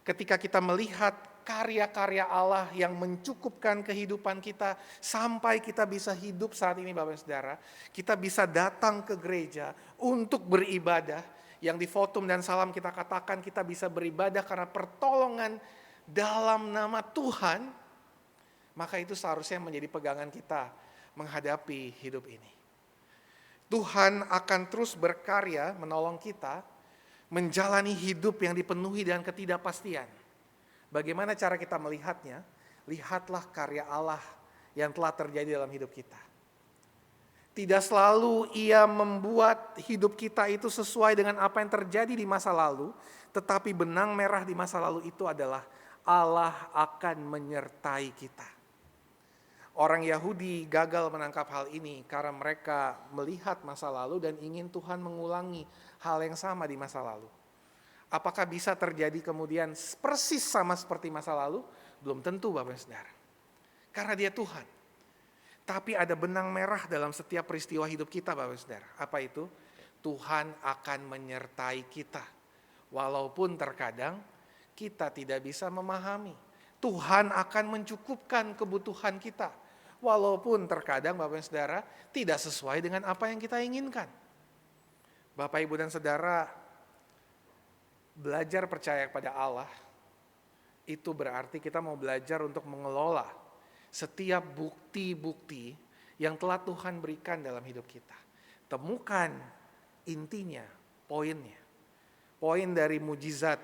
ketika kita melihat karya-karya Allah yang mencukupkan kehidupan kita sampai kita bisa hidup saat ini Bapak dan Saudara, kita bisa datang ke gereja untuk beribadah, yang di Fotum dan Salam kita katakan kita bisa beribadah karena pertolongan dalam nama Tuhan, maka itu seharusnya menjadi pegangan kita menghadapi hidup ini. Tuhan akan terus berkarya menolong kita menjalani hidup yang dipenuhi dengan ketidakpastian. Bagaimana cara kita melihatnya? Lihatlah karya Allah yang telah terjadi dalam hidup kita. Tidak selalu ia membuat hidup kita itu sesuai dengan apa yang terjadi di masa lalu, tetapi benang merah di masa lalu itu adalah Allah akan menyertai kita. Orang Yahudi gagal menangkap hal ini karena mereka melihat masa lalu dan ingin Tuhan mengulangi hal yang sama di masa lalu. Apakah bisa terjadi kemudian persis sama seperti masa lalu? Belum tentu Bapak dan Saudara. Karena dia Tuhan. Tapi ada benang merah dalam setiap peristiwa hidup kita Bapak dan Saudara. Apa itu? Tuhan akan menyertai kita. Walaupun terkadang kita tidak bisa memahami. Tuhan akan mencukupkan kebutuhan kita. Walaupun terkadang Bapak dan Saudara tidak sesuai dengan apa yang kita inginkan. Bapak, Ibu, dan Saudara, belajar percaya kepada Allah itu berarti kita mau belajar untuk mengelola setiap bukti-bukti yang telah Tuhan berikan dalam hidup kita. Temukan intinya, poinnya. Poin dari mujizat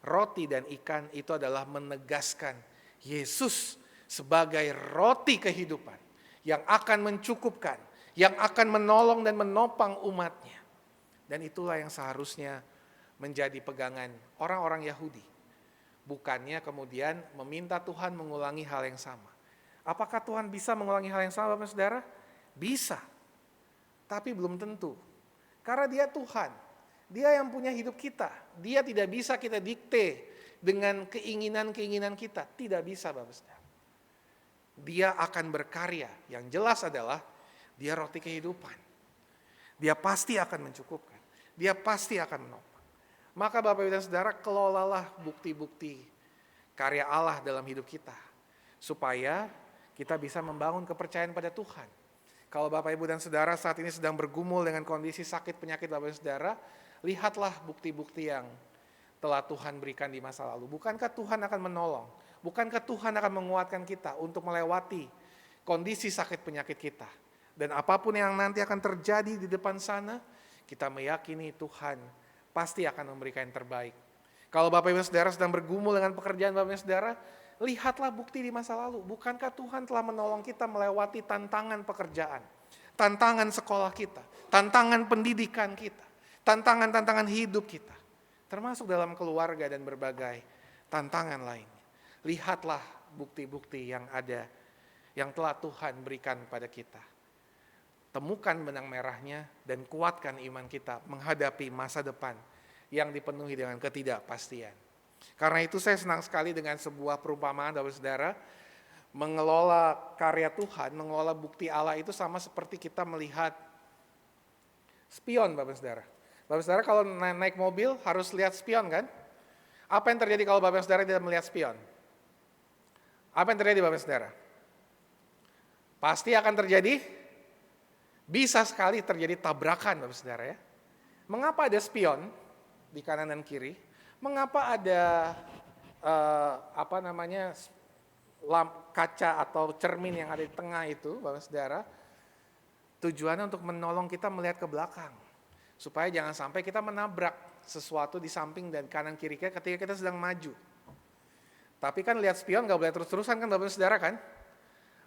roti dan ikan itu adalah menegaskan Yesus sebagai roti kehidupan yang akan mencukupkan, yang akan menolong dan menopang umatnya. Dan itulah yang seharusnya menjadi pegangan orang-orang Yahudi. Bukannya kemudian meminta Tuhan mengulangi hal yang sama. Apakah Tuhan bisa mengulangi hal yang sama, Bapak Saudara? Bisa. Tapi belum tentu. Karena Dia Tuhan. Dia yang punya hidup kita. Dia tidak bisa kita dikte dengan keinginan-keinginan kita. Tidak bisa, Bapak Saudara. Dia akan berkarya. Yang jelas adalah Dia roti kehidupan. Dia pasti akan mencukupkan. Dia pasti akan menopang. Maka Bapak Ibu dan Saudara, kelolalah bukti-bukti karya Allah dalam hidup kita. Supaya kita bisa membangun kepercayaan pada Tuhan. Kalau Bapak Ibu dan Saudara saat ini sedang bergumul dengan kondisi sakit penyakit Bapak dan Saudara, lihatlah bukti-bukti yang telah Tuhan berikan di masa lalu. Bukankah Tuhan akan menolong? Bukankah Tuhan akan menguatkan kita untuk melewati kondisi sakit penyakit kita? Dan apapun yang nanti akan terjadi di depan sana, kita meyakini Tuhan pasti akan memberikan yang terbaik. Kalau Bapak Ibu Saudara sedang bergumul dengan pekerjaan Bapak Ibu Saudara, lihatlah bukti di masa lalu. Bukankah Tuhan telah menolong kita melewati tantangan pekerjaan, tantangan sekolah kita, tantangan pendidikan kita, tantangan-tantangan hidup kita, termasuk dalam keluarga dan berbagai tantangan lainnya. Lihatlah bukti-bukti yang ada, yang telah Tuhan berikan pada kita. Temukan benang merahnya dan kuatkan iman kita menghadapi masa depan yang dipenuhi dengan ketidakpastian. Karena itu saya senang sekali dengan sebuah perumpamaan Bapak Saudara, mengelola karya Tuhan, mengelola bukti Allah itu sama seperti kita melihat spion Bapak Saudara. Bapak Saudara kalau naik mobil harus lihat spion kan? Apa yang terjadi kalau Bapak Saudara tidak melihat spion? Apa yang terjadi Bapak Saudara? Pasti akan terjadi, bisa sekali terjadi tabrakan Bapak Saudara ya. Mengapa ada spion di kanan dan kiri? Mengapa ada kaca atau cermin yang ada di tengah itu Bapak Saudara? Tujuannya untuk menolong kita melihat ke belakang. Supaya jangan sampai kita menabrak sesuatu di samping dan kanan kiri kita ketika kita sedang maju. Tapi kan lihat spion gak boleh terus-terusan kan Bapak Saudara kan?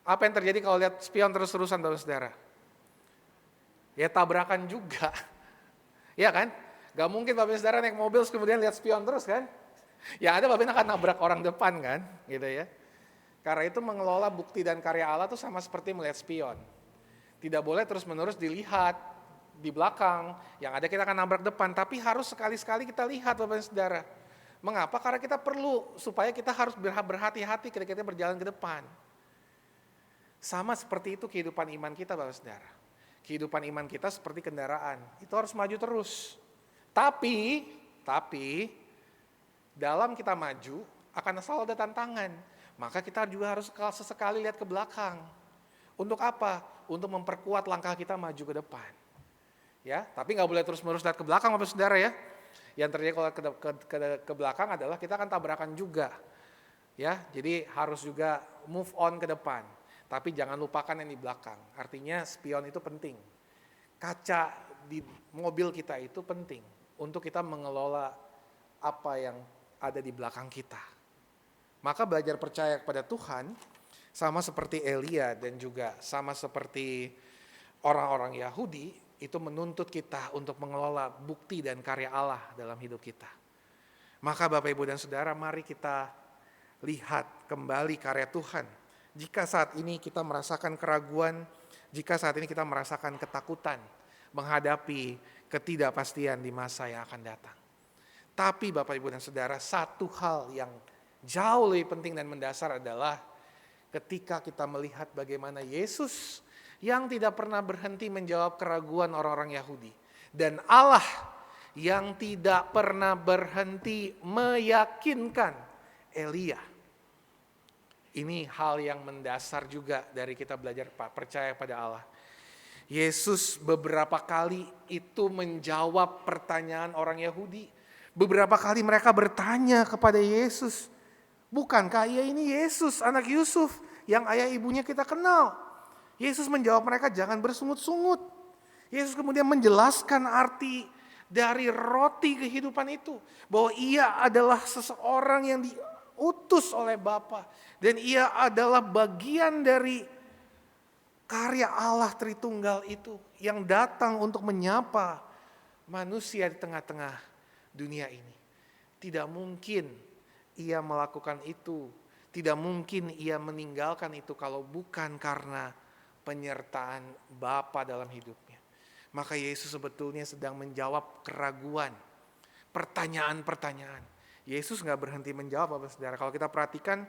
Apa yang terjadi kalau lihat spion terus-terusan Bapak Saudara? Ya tabrakan juga. Ya kan? Gak mungkin Bapak Saudara naik mobil kemudian lihat spion terus kan? Ya ada Bapak akan nabrak orang depan kan? Gitu ya. Karena itu mengelola bukti dan karya Allah itu sama seperti melihat spion. Tidak boleh terus-menerus dilihat di belakang. Yang ada kita akan nabrak depan. Tapi harus sekali-sekali kita lihat Bapak Saudara. Mengapa? Karena kita perlu supaya kita harus berhati-hati ketika kita berjalan ke depan. Sama seperti itu kehidupan iman kita Bapak Saudara. Kehidupan iman kita seperti kendaraan, itu harus maju terus. Tapi dalam kita maju akan selalu ada tantangan. Maka kita juga harus sesekali lihat ke belakang. Untuk apa? Untuk memperkuat langkah kita maju ke depan. Ya, tapi nggak boleh terus-menerus lihat ke belakang Bapak Saudara ya. Yang terjadi kalau ke belakang adalah kita akan tabrakan juga. Ya, jadi harus juga move on ke depan. Tapi jangan lupakan yang di belakang. Artinya spion itu penting. Kaca di mobil kita itu penting untuk kita mengelola apa yang ada di belakang kita. Maka belajar percaya kepada Tuhan sama seperti Elia dan juga sama seperti orang-orang Yahudi itu menuntut kita untuk mengelola bukti dan karya Allah dalam hidup kita. Maka Bapak Ibu dan Saudara, mari kita lihat kembali karya Tuhan. Jika saat ini kita merasakan keraguan, jika saat ini kita merasakan ketakutan menghadapi ketidakpastian di masa yang akan datang. Tapi Bapak Ibu dan Saudara, satu hal yang jauh lebih penting dan mendasar adalah ketika kita melihat bagaimana Yesus yang tidak pernah berhenti menjawab keraguan orang-orang Yahudi. Dan Allah yang tidak pernah berhenti meyakinkan Elia. Ini hal yang mendasar juga dari kita belajar percaya pada Allah. Yesus beberapa kali itu menjawab pertanyaan orang Yahudi. Beberapa kali mereka bertanya kepada Yesus, bukankah ia ini Yesus, anak Yusuf, yang ayah ibunya kita kenal? Yesus menjawab mereka, jangan bersungut-sungut. Yesus kemudian menjelaskan arti dari roti kehidupan itu, bahwa ia adalah seseorang yang diutus oleh Bapa, dan ia adalah bagian dari karya Allah Tritunggal itu yang datang untuk menyapa manusia di tengah-tengah dunia ini. Tidak mungkin ia melakukan itu, tidak mungkin ia meninggalkan itu kalau bukan karena penyertaan Bapa dalam hidupnya. Maka Yesus sebetulnya sedang menjawab keraguan, pertanyaan-pertanyaan. Yesus gak berhenti menjawab, Bapak Saudara. Kalau kita perhatikan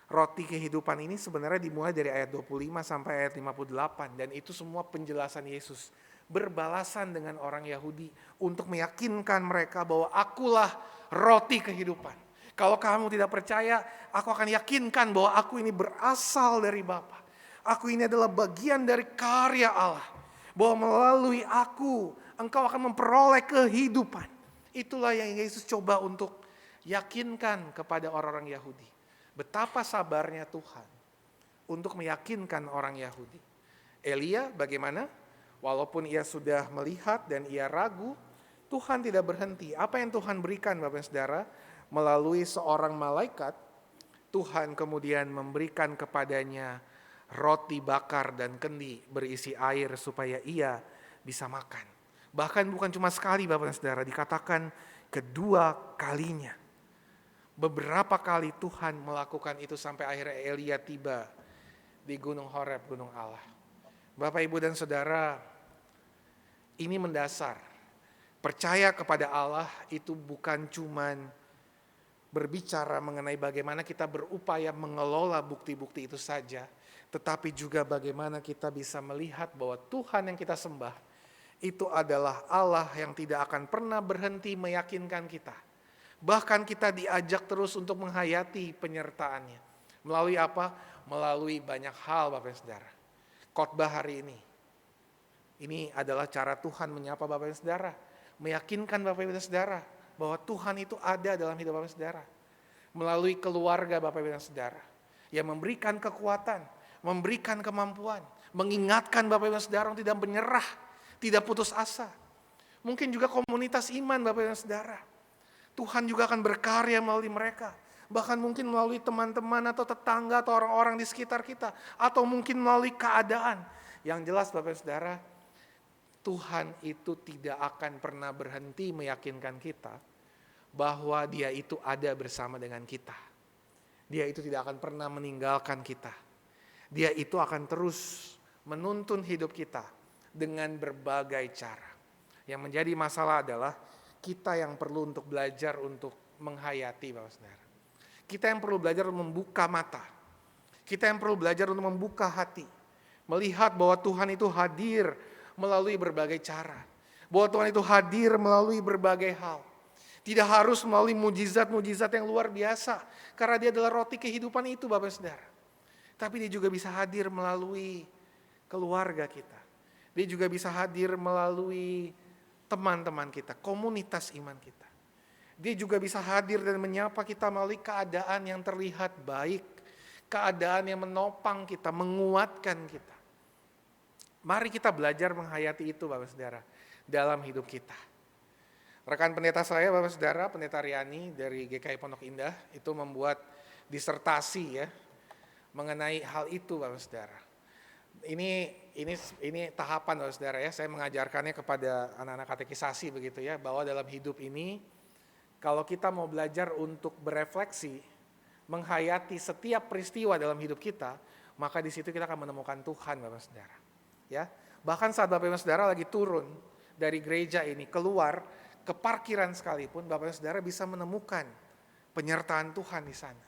roti kehidupan ini sebenarnya dimulai dari ayat 25 sampai ayat 58. Dan itu semua penjelasan Yesus berbalasan dengan orang Yahudi untuk meyakinkan mereka bahwa akulah roti kehidupan. Kalau kamu tidak percaya, aku akan yakinkan bahwa aku ini berasal dari Bapa. Aku ini adalah bagian dari karya Allah. Bahwa melalui aku, engkau akan memperoleh kehidupan. Itulah yang Yesus coba untuk yakinkan kepada orang-orang Yahudi. Betapa sabarnya Tuhan untuk meyakinkan orang Yahudi. Elia bagaimana? Walaupun ia sudah melihat dan ia ragu, Tuhan tidak berhenti. Apa yang Tuhan berikan, Bapak dan Saudara? Melalui seorang malaikat, Tuhan kemudian memberikan kepadanya roti bakar dan kendi berisi air supaya ia bisa makan. Bahkan bukan cuma sekali, Bapak dan Saudara, dikatakan kedua kalinya. Beberapa kali Tuhan melakukan itu sampai akhirnya Elia tiba di Gunung Horeb, Gunung Allah. Bapak, Ibu dan Saudara, ini mendasar. Percaya kepada Allah itu bukan cuman berbicara mengenai bagaimana kita berupaya mengelola bukti-bukti itu saja, tetapi juga bagaimana kita bisa melihat bahwa Tuhan yang kita sembah itu adalah Allah yang tidak akan pernah berhenti meyakinkan kita. Bahkan kita diajak terus untuk menghayati penyertaannya. Melalui apa? Melalui banyak hal, Bapak dan Saudara. Khotbah hari ini adalah cara Tuhan menyapa Bapak dan Saudara. Meyakinkan Bapak dan Saudara bahwa Tuhan itu ada dalam hidup Bapak dan Saudara. Melalui keluarga Bapak dan Saudara. Yang memberikan kekuatan, memberikan kemampuan, mengingatkan Bapak dan Saudara untuk tidak menyerah, tidak putus asa. Mungkin juga komunitas iman Bapak dan Saudara. Tuhan juga akan berkarya melalui mereka. Bahkan mungkin melalui teman-teman atau tetangga atau orang-orang di sekitar kita. Atau mungkin melalui keadaan. Yang jelas Bapak dan Saudara, Tuhan itu tidak akan pernah berhenti meyakinkan kita bahwa Dia itu ada bersama dengan kita. Dia itu tidak akan pernah meninggalkan kita. Dia itu akan terus menuntun hidup kita dengan berbagai cara. Yang menjadi masalah adalah kita yang perlu untuk belajar untuk menghayati, Bapak Saudara. Kita yang perlu belajar untuk membuka mata. Kita yang perlu belajar untuk membuka hati. Melihat bahwa Tuhan itu hadir melalui berbagai cara. Bahwa Tuhan itu hadir melalui berbagai hal. Tidak harus melalui mujizat-mujizat yang luar biasa. Karena Dia adalah roti kehidupan itu, Bapak Saudara. Tapi Dia juga bisa hadir melalui keluarga kita. Dia juga bisa hadir melalui teman-teman kita, komunitas iman kita. Dia juga bisa hadir dan menyapa kita melalui keadaan yang terlihat baik. Keadaan yang menopang kita, menguatkan kita. Mari kita belajar menghayati itu, Bapak Saudara, dalam hidup kita. Rekan pendeta saya, Bapak Saudara, Pendeta Riani dari GKI Pondok Indah, itu membuat disertasi ya mengenai hal itu, Bapak Saudara. Ini tahapan, Bapak Saudara ya. Saya mengajarkannya kepada anak-anak katekisasi begitu ya, bahwa dalam hidup ini kalau kita mau belajar untuk berefleksi, menghayati setiap peristiwa dalam hidup kita, maka di situ kita akan menemukan Tuhan, Bapak Saudara. Ya, bahkan saat Bapak dan Saudara lagi turun dari gereja ini keluar ke parkiran sekalipun, Bapak dan Saudara bisa menemukan penyertaan Tuhan di sana.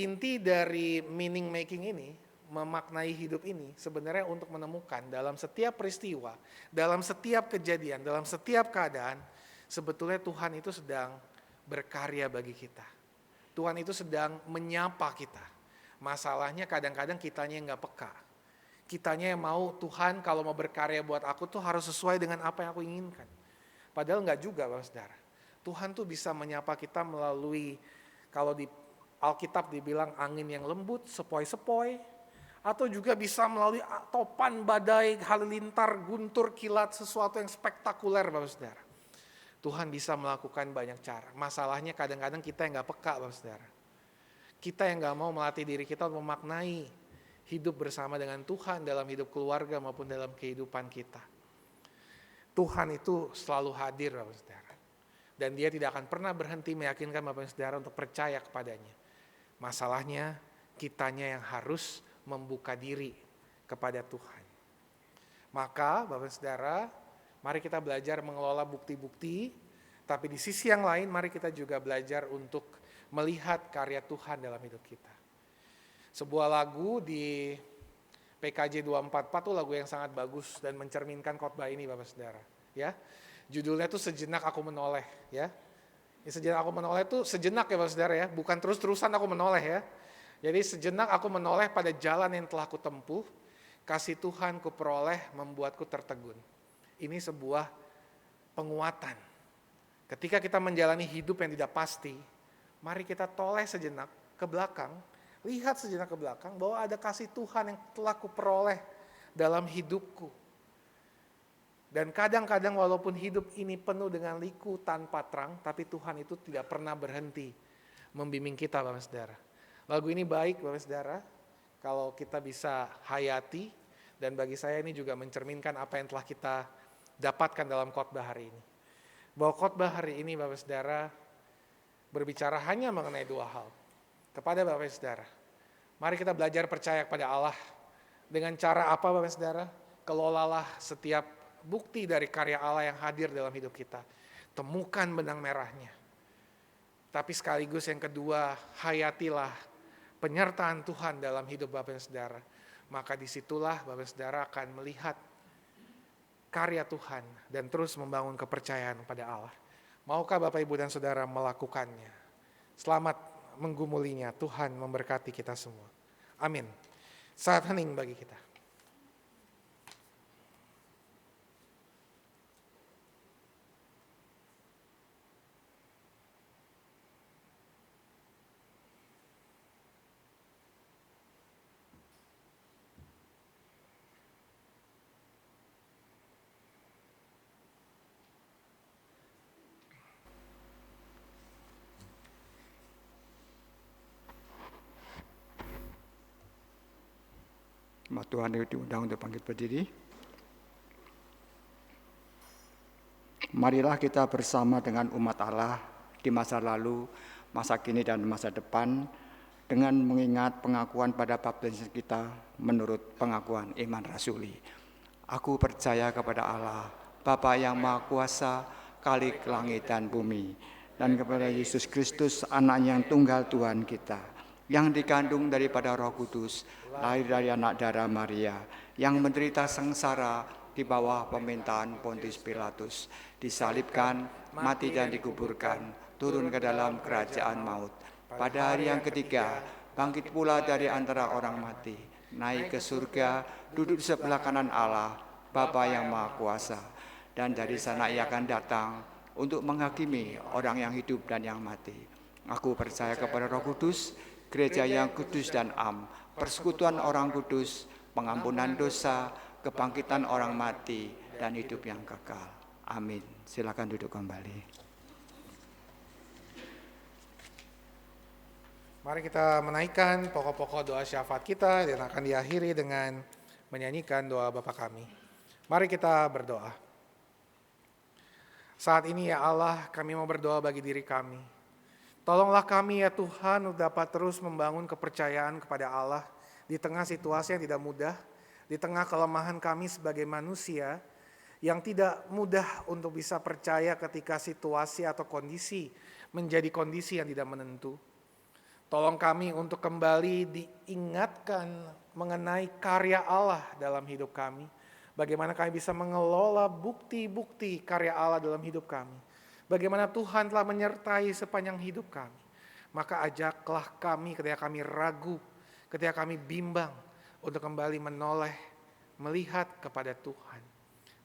Inti dari meaning making ini, memaknai hidup ini sebenarnya untuk menemukan dalam setiap peristiwa, dalam setiap kejadian, dalam setiap keadaan, sebetulnya Tuhan itu sedang berkarya bagi kita. Tuhan itu sedang menyapa kita. Masalahnya kadang-kadang kitanya yang gak peka. Kitanya yang mau, Tuhan kalau mau berkarya buat aku tuh harus sesuai dengan apa yang aku inginkan. Padahal gak juga Bapak Saudara. Tuhan tuh bisa menyapa kita melalui, kalau di Alkitab dibilang angin yang lembut, sepoi-sepoi, atau juga bisa melalui topan badai, halilintar, guntur, kilat, sesuatu yang spektakuler Bapak Saudara. Tuhan bisa melakukan banyak cara. Masalahnya kadang-kadang kita yang gak peka Bapak Saudara. Kita yang gak mau melatih diri kita untuk memaknai hidup bersama dengan Tuhan dalam hidup keluarga maupun dalam kehidupan kita. Tuhan itu selalu hadir Bapak Saudara. Dan dia tidak akan pernah berhenti meyakinkan Bapak Saudara untuk percaya kepadanya. Masalahnya kitanya yang harus membuka diri kepada Tuhan. Maka Bapak Saudara, mari kita belajar mengelola bukti-bukti, tapi di sisi yang lain mari kita juga belajar untuk melihat karya Tuhan dalam hidup kita. Sebuah lagu di PKJ 244 itu lagu yang sangat bagus dan mencerminkan khotbah ini Bapak Saudara. Ya, judulnya tuh Sejenak Aku Menoleh. Ya, sejenak aku menoleh itu sejenak ya Bapak Saudara ya, bukan terus-terusan aku menoleh ya. Jadi sejenak aku menoleh pada jalan yang telah kutempuh, kasih Tuhan kuperoleh membuatku tertegun. Ini sebuah penguatan. Ketika kita menjalani hidup yang tidak pasti, mari kita toleh sejenak ke belakang, lihat sejenak ke belakang bahwa ada kasih Tuhan yang telah kuperoleh dalam hidupku. Dan kadang-kadang walaupun hidup ini penuh dengan liku tanpa terang, tapi Tuhan itu tidak pernah berhenti membimbing kita Bapak Saudara. Lagu ini baik Bapak Saudara, kalau kita bisa hayati, dan bagi saya ini juga mencerminkan apa yang telah kita dapatkan dalam khotbah hari ini. Bahwa khotbah hari ini Bapak Saudara berbicara hanya mengenai dua hal. Kepada Bapak Saudara, mari kita belajar percaya kepada Allah. Dengan cara apa Bapak Saudara? Kelolalah setiap bukti dari karya Allah yang hadir dalam hidup kita. Temukan benang merahnya. Tapi sekaligus yang kedua, hayatilah penyertaan Tuhan dalam hidup Bapak Saudara. Maka disitulah Bapak Saudara akan melihat karya Tuhan dan terus membangun kepercayaan pada Allah. Maukah Bapak Ibu dan Saudara melakukannya? Selamat menggumulinya. Tuhan memberkati kita semua. Amin. Saat hening bagi kita. Tuhan diundang untuk bangkit berdiri. Marilah kita bersama dengan umat Allah di masa lalu, masa kini dan masa depan dengan mengingat pengakuan pada baptisan kita menurut pengakuan iman rasuli. Aku percaya kepada Allah, Bapa yang Maha Kuasa, Khalik langit dan bumi, dan kepada Yesus Kristus, Anak yang tunggal Tuhan kita, yang dikandung daripada Roh Kudus, lahir dari anak darah Maria, yang menderita sengsara di bawah pemerintahan Pontius Pilatus, disalibkan, mati dan dikuburkan, turun ke dalam kerajaan maut. Pada hari yang ketiga, bangkit pula dari antara orang mati, naik ke surga, duduk di sebelah kanan Allah, Bapa yang Maha Kuasa, dan dari sana ia akan datang untuk menghakimi orang yang hidup dan yang mati. Aku percaya kepada Roh Kudus, gereja yang kudus dan am, persekutuan orang kudus, pengampunan dosa, kebangkitan orang mati, dan hidup yang kekal. Amin. Silakan duduk kembali. Mari kita menaikkan pokok-pokok doa syafaat kita dan akan diakhiri dengan menyanyikan doa Bapa kami. Mari kita berdoa. Saat ini ya Allah, kami mau berdoa bagi diri kami. Tolonglah kami ya Tuhan untuk dapat terus membangun kepercayaan kepada Allah di tengah situasi yang tidak mudah, di tengah kelemahan kami sebagai manusia yang tidak mudah untuk bisa percaya ketika situasi atau kondisi menjadi kondisi yang tidak menentu. Tolong kami untuk kembali diingatkan mengenai karya Allah dalam hidup kami. Bagaimana kami bisa mengelola bukti-bukti karya Allah dalam hidup kami. Bagaimana Tuhan telah menyertai sepanjang hidup kami. Maka ajaklah kami ketika kami ragu, ketika kami bimbang untuk kembali menoleh, melihat kepada Tuhan,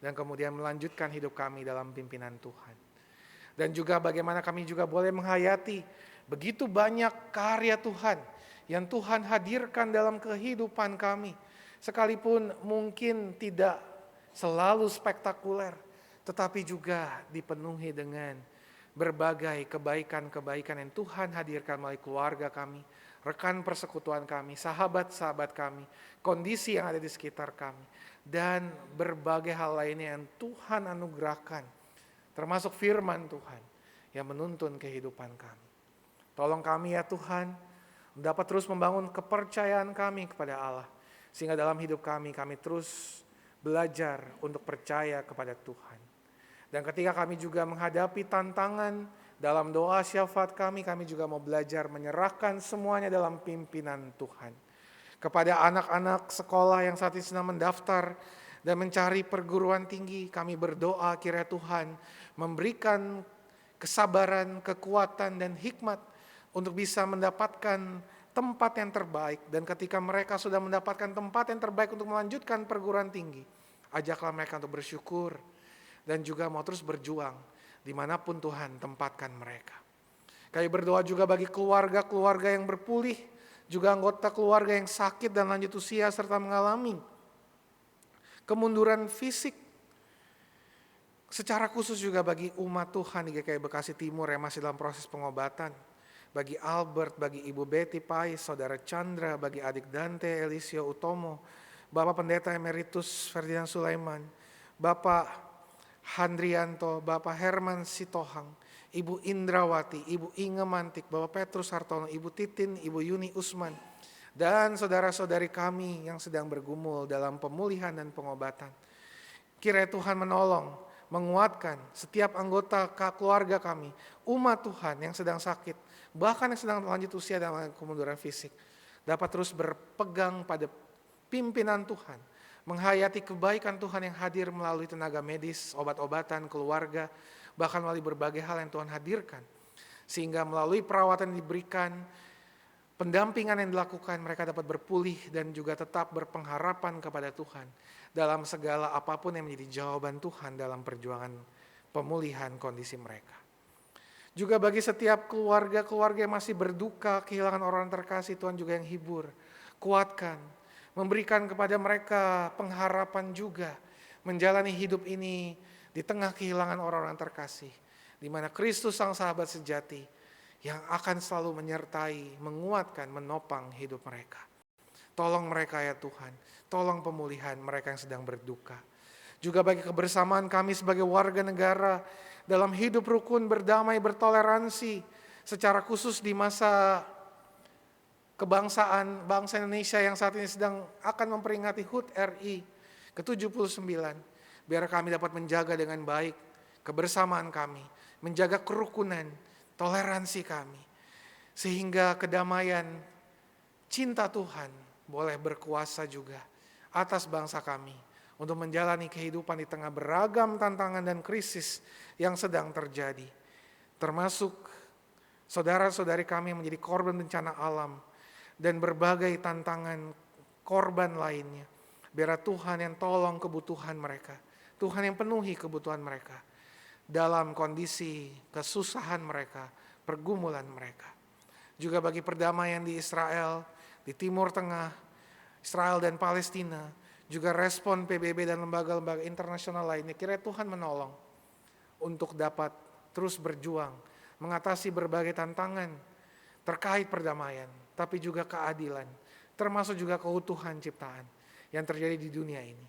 dan kemudian melanjutkan hidup kami dalam pimpinan Tuhan. Dan juga bagaimana kami juga boleh menghayati begitu banyak karya Tuhan yang Tuhan hadirkan dalam kehidupan kami, sekalipun mungkin tidak selalu spektakuler, tetapi juga dipenuhi dengan berbagai kebaikan-kebaikan yang Tuhan hadirkan melalui keluarga kami, rekan persekutuan kami, sahabat-sahabat kami, kondisi yang ada di sekitar kami, dan berbagai hal lainnya yang Tuhan anugerahkan, termasuk firman Tuhan yang menuntun kehidupan kami. Tolong kami ya Tuhan, dapat terus membangun kepercayaan kami kepada Allah, sehingga dalam hidup kami terus belajar untuk percaya kepada Tuhan. Dan ketika kami juga menghadapi tantangan dalam doa syafaat kami juga mau belajar menyerahkan semuanya dalam pimpinan Tuhan. Kepada anak-anak sekolah yang saat ini sedang mendaftar dan mencari perguruan tinggi, kami berdoa kiranya Tuhan memberikan kesabaran, kekuatan, dan hikmat untuk bisa mendapatkan tempat yang terbaik. Dan ketika mereka sudah mendapatkan tempat yang terbaik untuk melanjutkan perguruan tinggi, ajaklah mereka untuk bersyukur dan juga mau terus berjuang dimanapun Tuhan tempatkan mereka. Kami berdoa juga bagi keluarga-keluarga yang berpulih, juga anggota keluarga yang sakit dan lanjut usia serta mengalami kemunduran fisik. Secara khusus juga bagi umat Tuhan di GKI Bekasi Timur yang masih dalam proses pengobatan. Bagi Albert, bagi Ibu Betty Pais, Saudara Chandra, bagi adik Dante Elisio Utomo, Bapak Pendeta Emeritus Ferdinand Sulaiman, Bapak Handrianto, Bapak Herman Sitohang, Ibu Indrawati, Ibu Inge Mantik, Bapak Petrus Hartono, Ibu Titin, Ibu Yuni Usman, dan saudara-saudari kami yang sedang bergumul dalam pemulihan dan pengobatan. Kiranya Tuhan menolong, menguatkan setiap anggota keluarga kami, umat Tuhan yang sedang sakit, bahkan yang sedang lanjut usia dalam kemunduran fisik, dapat terus berpegang pada pimpinan Tuhan, menghayati kebaikan Tuhan yang hadir melalui tenaga medis, obat-obatan, keluarga, bahkan melalui berbagai hal yang Tuhan hadirkan. Sehingga melalui perawatan yang diberikan, pendampingan yang dilakukan, mereka dapat berpulih dan juga tetap berpengharapan kepada Tuhan dalam segala apapun yang menjadi jawaban Tuhan dalam perjuangan pemulihan kondisi mereka. Juga bagi setiap keluarga-keluarga yang masih berduka, kehilangan orang terkasih, Tuhan juga yang hibur, kuatkan, memberikan kepada mereka pengharapan juga, menjalani hidup ini di tengah kehilangan orang-orang terkasih, di mana Kristus sang sahabat sejati yang akan selalu menyertai, menguatkan, menopang hidup mereka. Tolong mereka ya Tuhan, tolong pemulihan mereka yang sedang berduka. Juga bagi kebersamaan kami sebagai warga negara dalam hidup rukun, berdamai, bertoleransi, secara khusus di masa kebangsaan bangsa Indonesia yang saat ini sedang akan memperingati HUT RI ke-79. Biar kami dapat menjaga dengan baik kebersamaan kami, menjaga kerukunan, toleransi kami, sehingga kedamaian, cinta Tuhan boleh berkuasa juga atas bangsa kami untuk menjalani kehidupan di tengah beragam tantangan dan krisis yang sedang terjadi. Termasuk saudara-saudari kami yang menjadi korban bencana alam dan berbagai tantangan korban lainnya. Biar Tuhan yang tolong kebutuhan mereka, Tuhan yang penuhi kebutuhan mereka dalam kondisi kesusahan mereka, pergumulan mereka. Juga bagi perdamaian di Israel, di Timur Tengah, Israel dan Palestina, juga respon PBB dan lembaga-lembaga internasional lainnya, kiranya Tuhan menolong untuk dapat terus berjuang, mengatasi berbagai tantangan terkait perdamaian, tapi juga keadilan, termasuk juga keutuhan ciptaan yang terjadi di dunia ini.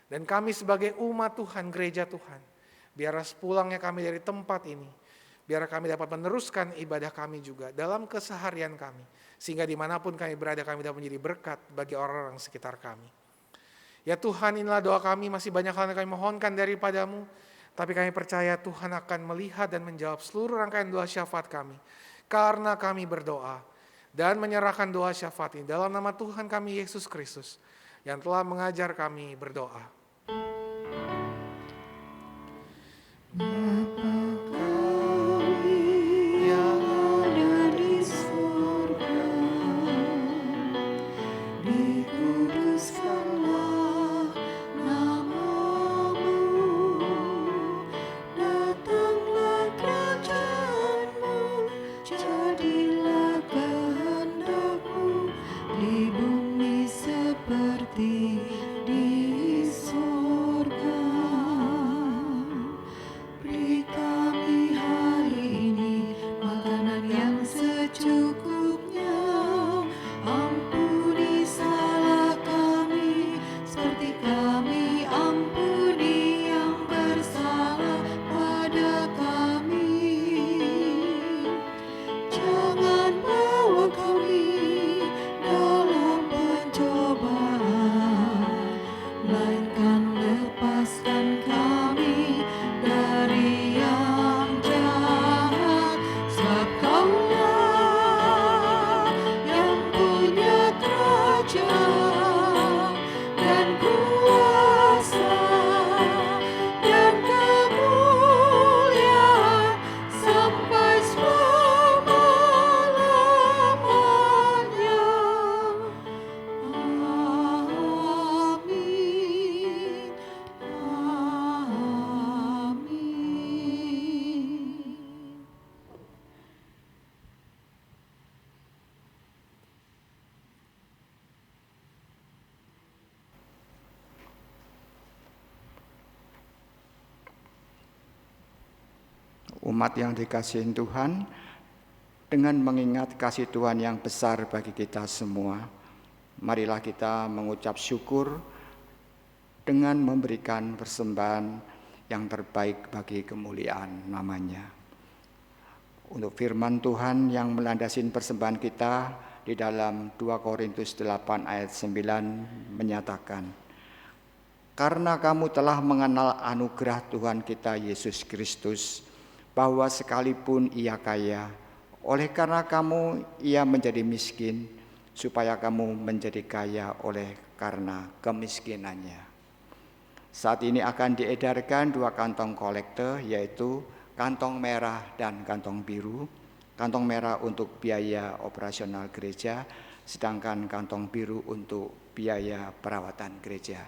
Dan kami sebagai umat Tuhan, gereja Tuhan, biar sepulangnya kami dari tempat ini, biar kami dapat meneruskan ibadah kami juga dalam keseharian kami, sehingga dimanapun kami berada kami dapat menjadi berkat bagi orang-orang sekitar kami. Ya Tuhan, inilah doa kami, masih banyak hal yang kami mohonkan daripadamu, tapi kami percaya Tuhan akan melihat dan menjawab seluruh rangkaian doa syafaat kami, karena kami berdoa dan menyerahkan doa syafaat ini dalam nama Tuhan kami Yesus Kristus yang telah mengajar kami berdoa. seperti di sorga. Beri kami hari ini makanan yang secukupnya. Ampuni salah kami seperti kami ampuni yang bersalah pada kami. Jangan bawa kami dalam pencobaan, melainkan lepaskan kami dari yang jahat. Sebab Kaulah yang punya kerajaan dan kuasa dan kemuliaan sampai selama-lamanya. Amin. Amin. Umat yang dikasihi Tuhan, dengan mengingat kasih Tuhan yang besar bagi kita semua, marilah kita mengucap syukur dengan memberikan persembahan yang terbaik bagi kemuliaan namanya. Untuk firman Tuhan yang melandasi persembahan kita di dalam 2 Korintus 8 ayat 9 menyatakan, karena kamu telah mengenal anugerah Tuhan kita Yesus Kristus, bahwa sekalipun ia kaya, oleh karena kamu ia menjadi miskin, supaya kamu menjadi kaya oleh karena kemiskinannya. Saat ini akan diedarkan 2 kantong kolekte, yaitu kantong merah dan kantong biru. Kantong merah untuk biaya operasional gereja, sedangkan kantong biru untuk biaya perawatan gereja.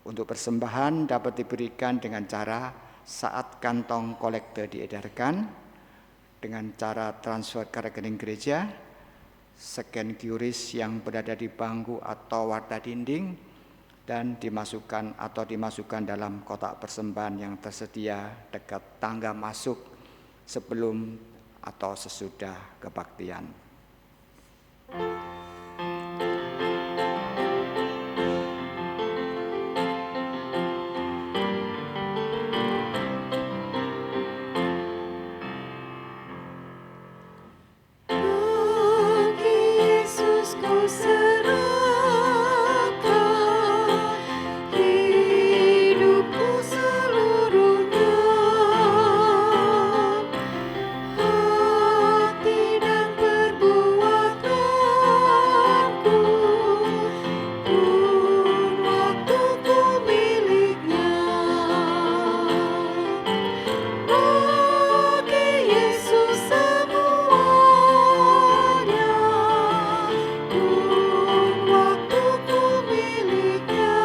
Untuk persembahan dapat diberikan dengan cara saat kantong kolekte diedarkan, dengan cara transfer ke rekening gereja, scan QRIS yang berada di bangku atau warta dinding, dan dimasukkan dalam kotak persembahan yang tersedia dekat tangga masuk sebelum atau sesudah kebaktian. Bagi Yesus kau serahkan hidupku seluruhnya, hati dan perbuatanku, pun waktuku miliknya. Bagi Yesus semuanya, pun waktuku miliknya.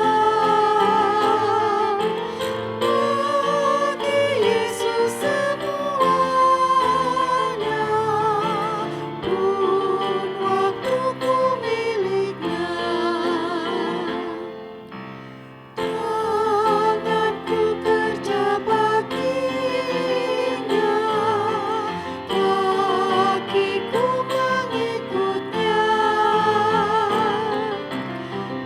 Bagi Yesus semuanya, pun waktuku miliknya. Tanganku kerja baginya, kakiku mengikutnya,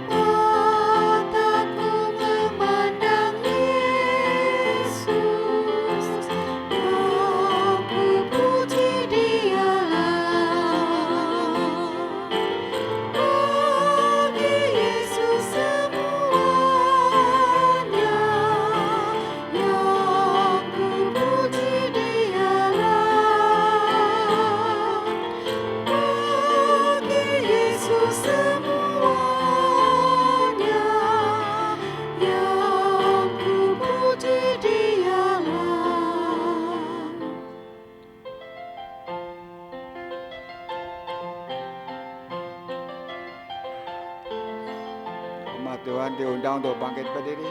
mataku memandang Yesus, aku puji Dialah. Bagi Yesus semuanya, yang ku puji Dialah. Bagi Yesus semuanya, yang ku puji Dialah. Umat Tuhan diundang untuk bangkit berdiri.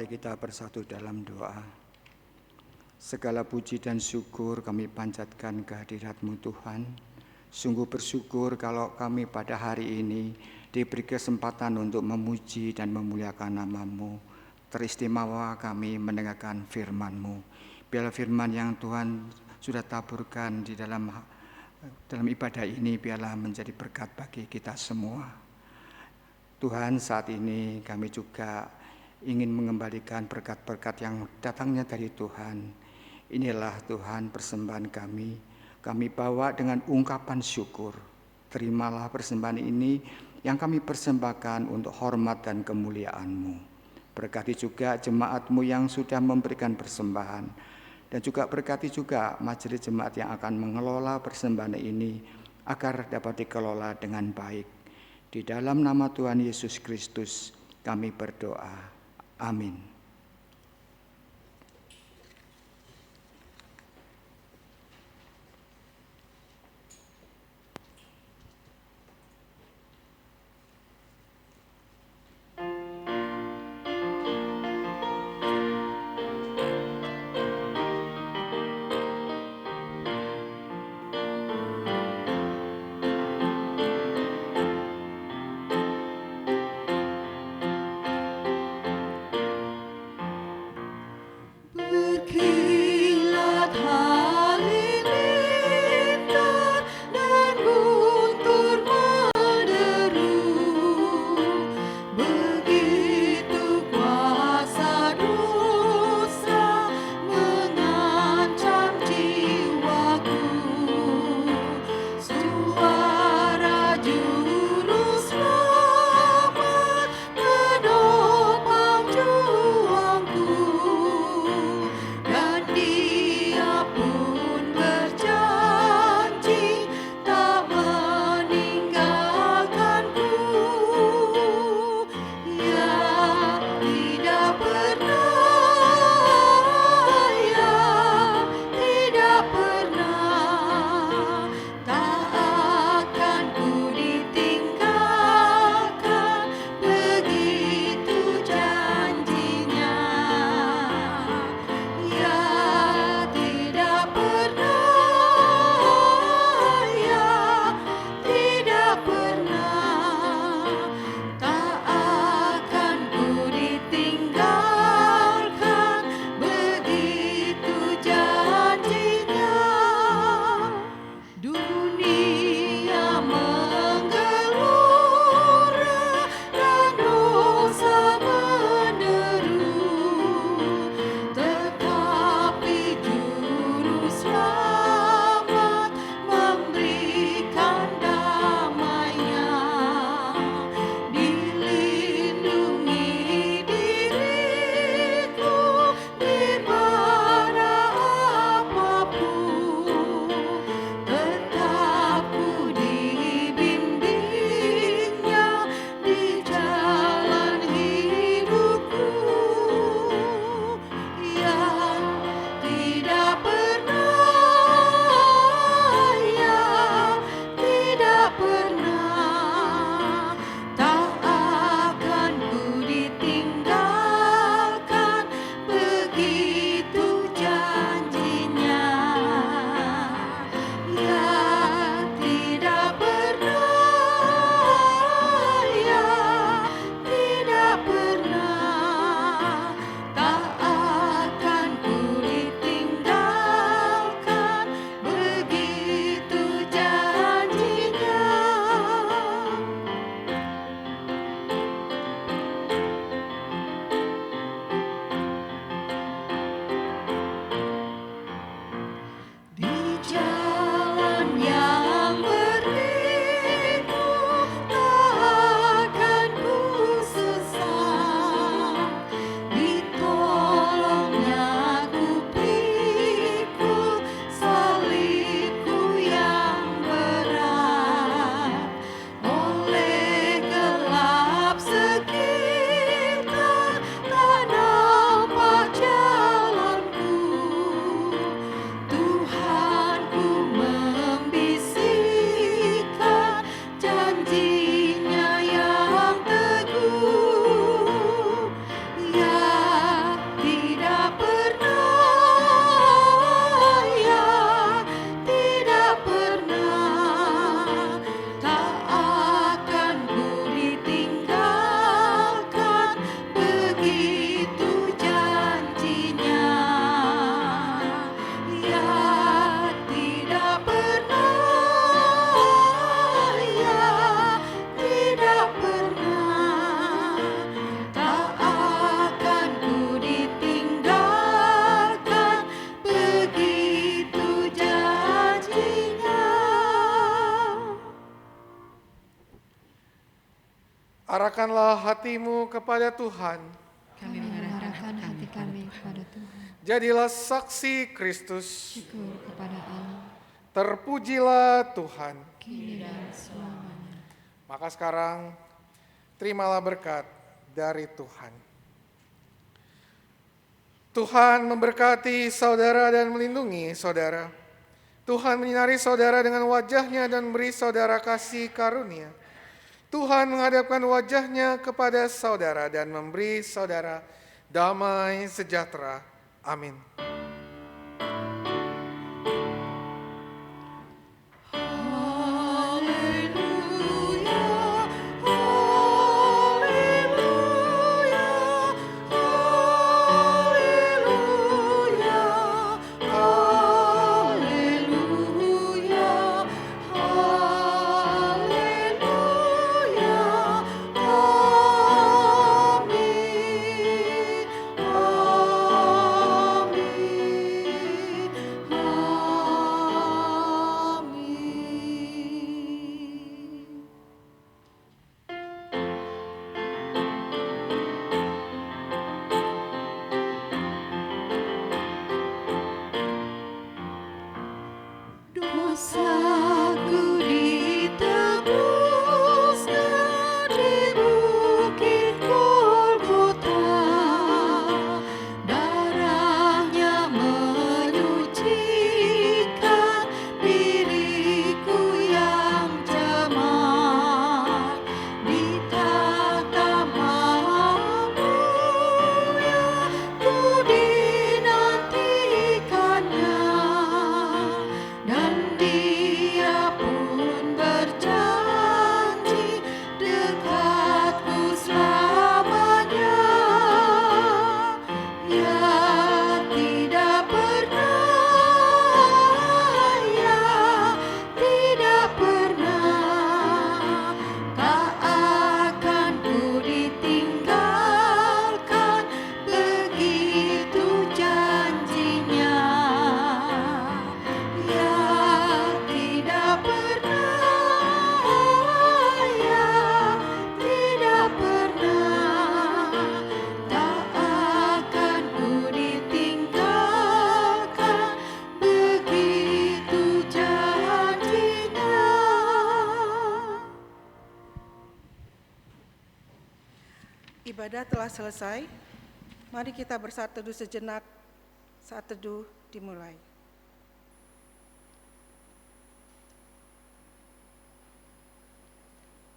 Mari kita bersatu dalam doa. Segala puji dan syukur kami panjatkan kehadirat-Mu Tuhan. Sungguh bersyukur kalau kami pada hari ini diberi kesempatan untuk memuji dan memuliakan nama-Mu. Teristimewa kami mendengarkan firman-Mu. Biarlah firman yang Tuhan sudah taburkan di dalam ibadah ini, biarlah menjadi berkat bagi kita semua. Tuhan, saat ini kami juga ingin mengembalikan berkat-berkat yang datangnya dari Tuhan. Inilah Tuhan persembahan kami. Kami bawa dengan ungkapan syukur. Terimalah persembahan ini yang kami persembahkan untuk hormat dan kemuliaan-Mu. Berkati juga jemaat-Mu yang sudah memberikan persembahan. Dan juga berkati juga majelis jemaat yang akan mengelola persembahan ini agar dapat dikelola dengan baik. Di dalam nama Tuhan Yesus Kristus kami berdoa. Amin. Berkilat halilintar dan guntur menderu. Begitu kuasa dosa mengancam jiwaku. Suara juru selamat menopang juangku. Dan Dia pun berjanji tak meninggalkanku. Ya tidak pernah, ya tidak pernah, tak akan ku ditinggalkan, begitu janjinya. Ya tidak pernah, Arahkanlah hatimu kepada Tuhan. Kami mengarahkan hati kami kepada Tuhan. Jadilah saksi Kristus. Syukur kepada Allah. Terpujilah Tuhan. Kini dan selamanya. Maka sekarang terimalah berkat dari Tuhan. Tuhan memberkati saudara dan melindungi saudara. Tuhan menyinari saudara dengan wajah-Nya dan memberi saudara kasih karunia. Tuhan menghadapkan wajah-Nya kepada saudara dan memberi saudara damai sejahtera. Amin. Dosaku ditebuskan di bukit Golgota, darahnya menyucikan diriku yang cemar. Di tatamamu ya ku dinantikannya, dan Dia pun berjanji dekatku selamanya. Ya tidak pernah, ya tidak pernah, tak akan ku ditinggalkan, begitu janjinya. Ya tidak pernah, ya tidak pernah, tak akan ku ditinggalkan, begitu janjinya. Ibadah telah selesai. Mari kita bersaat teduh sejenak. Saat teduh dimulai.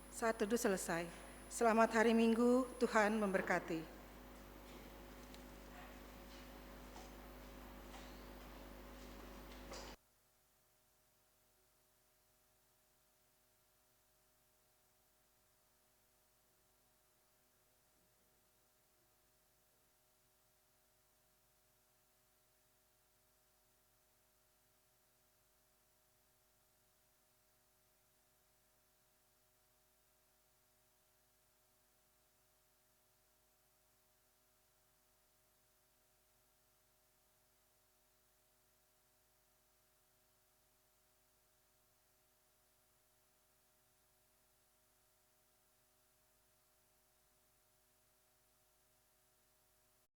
Saat teduh selesai. Selamat hari Minggu, Tuhan memberkati.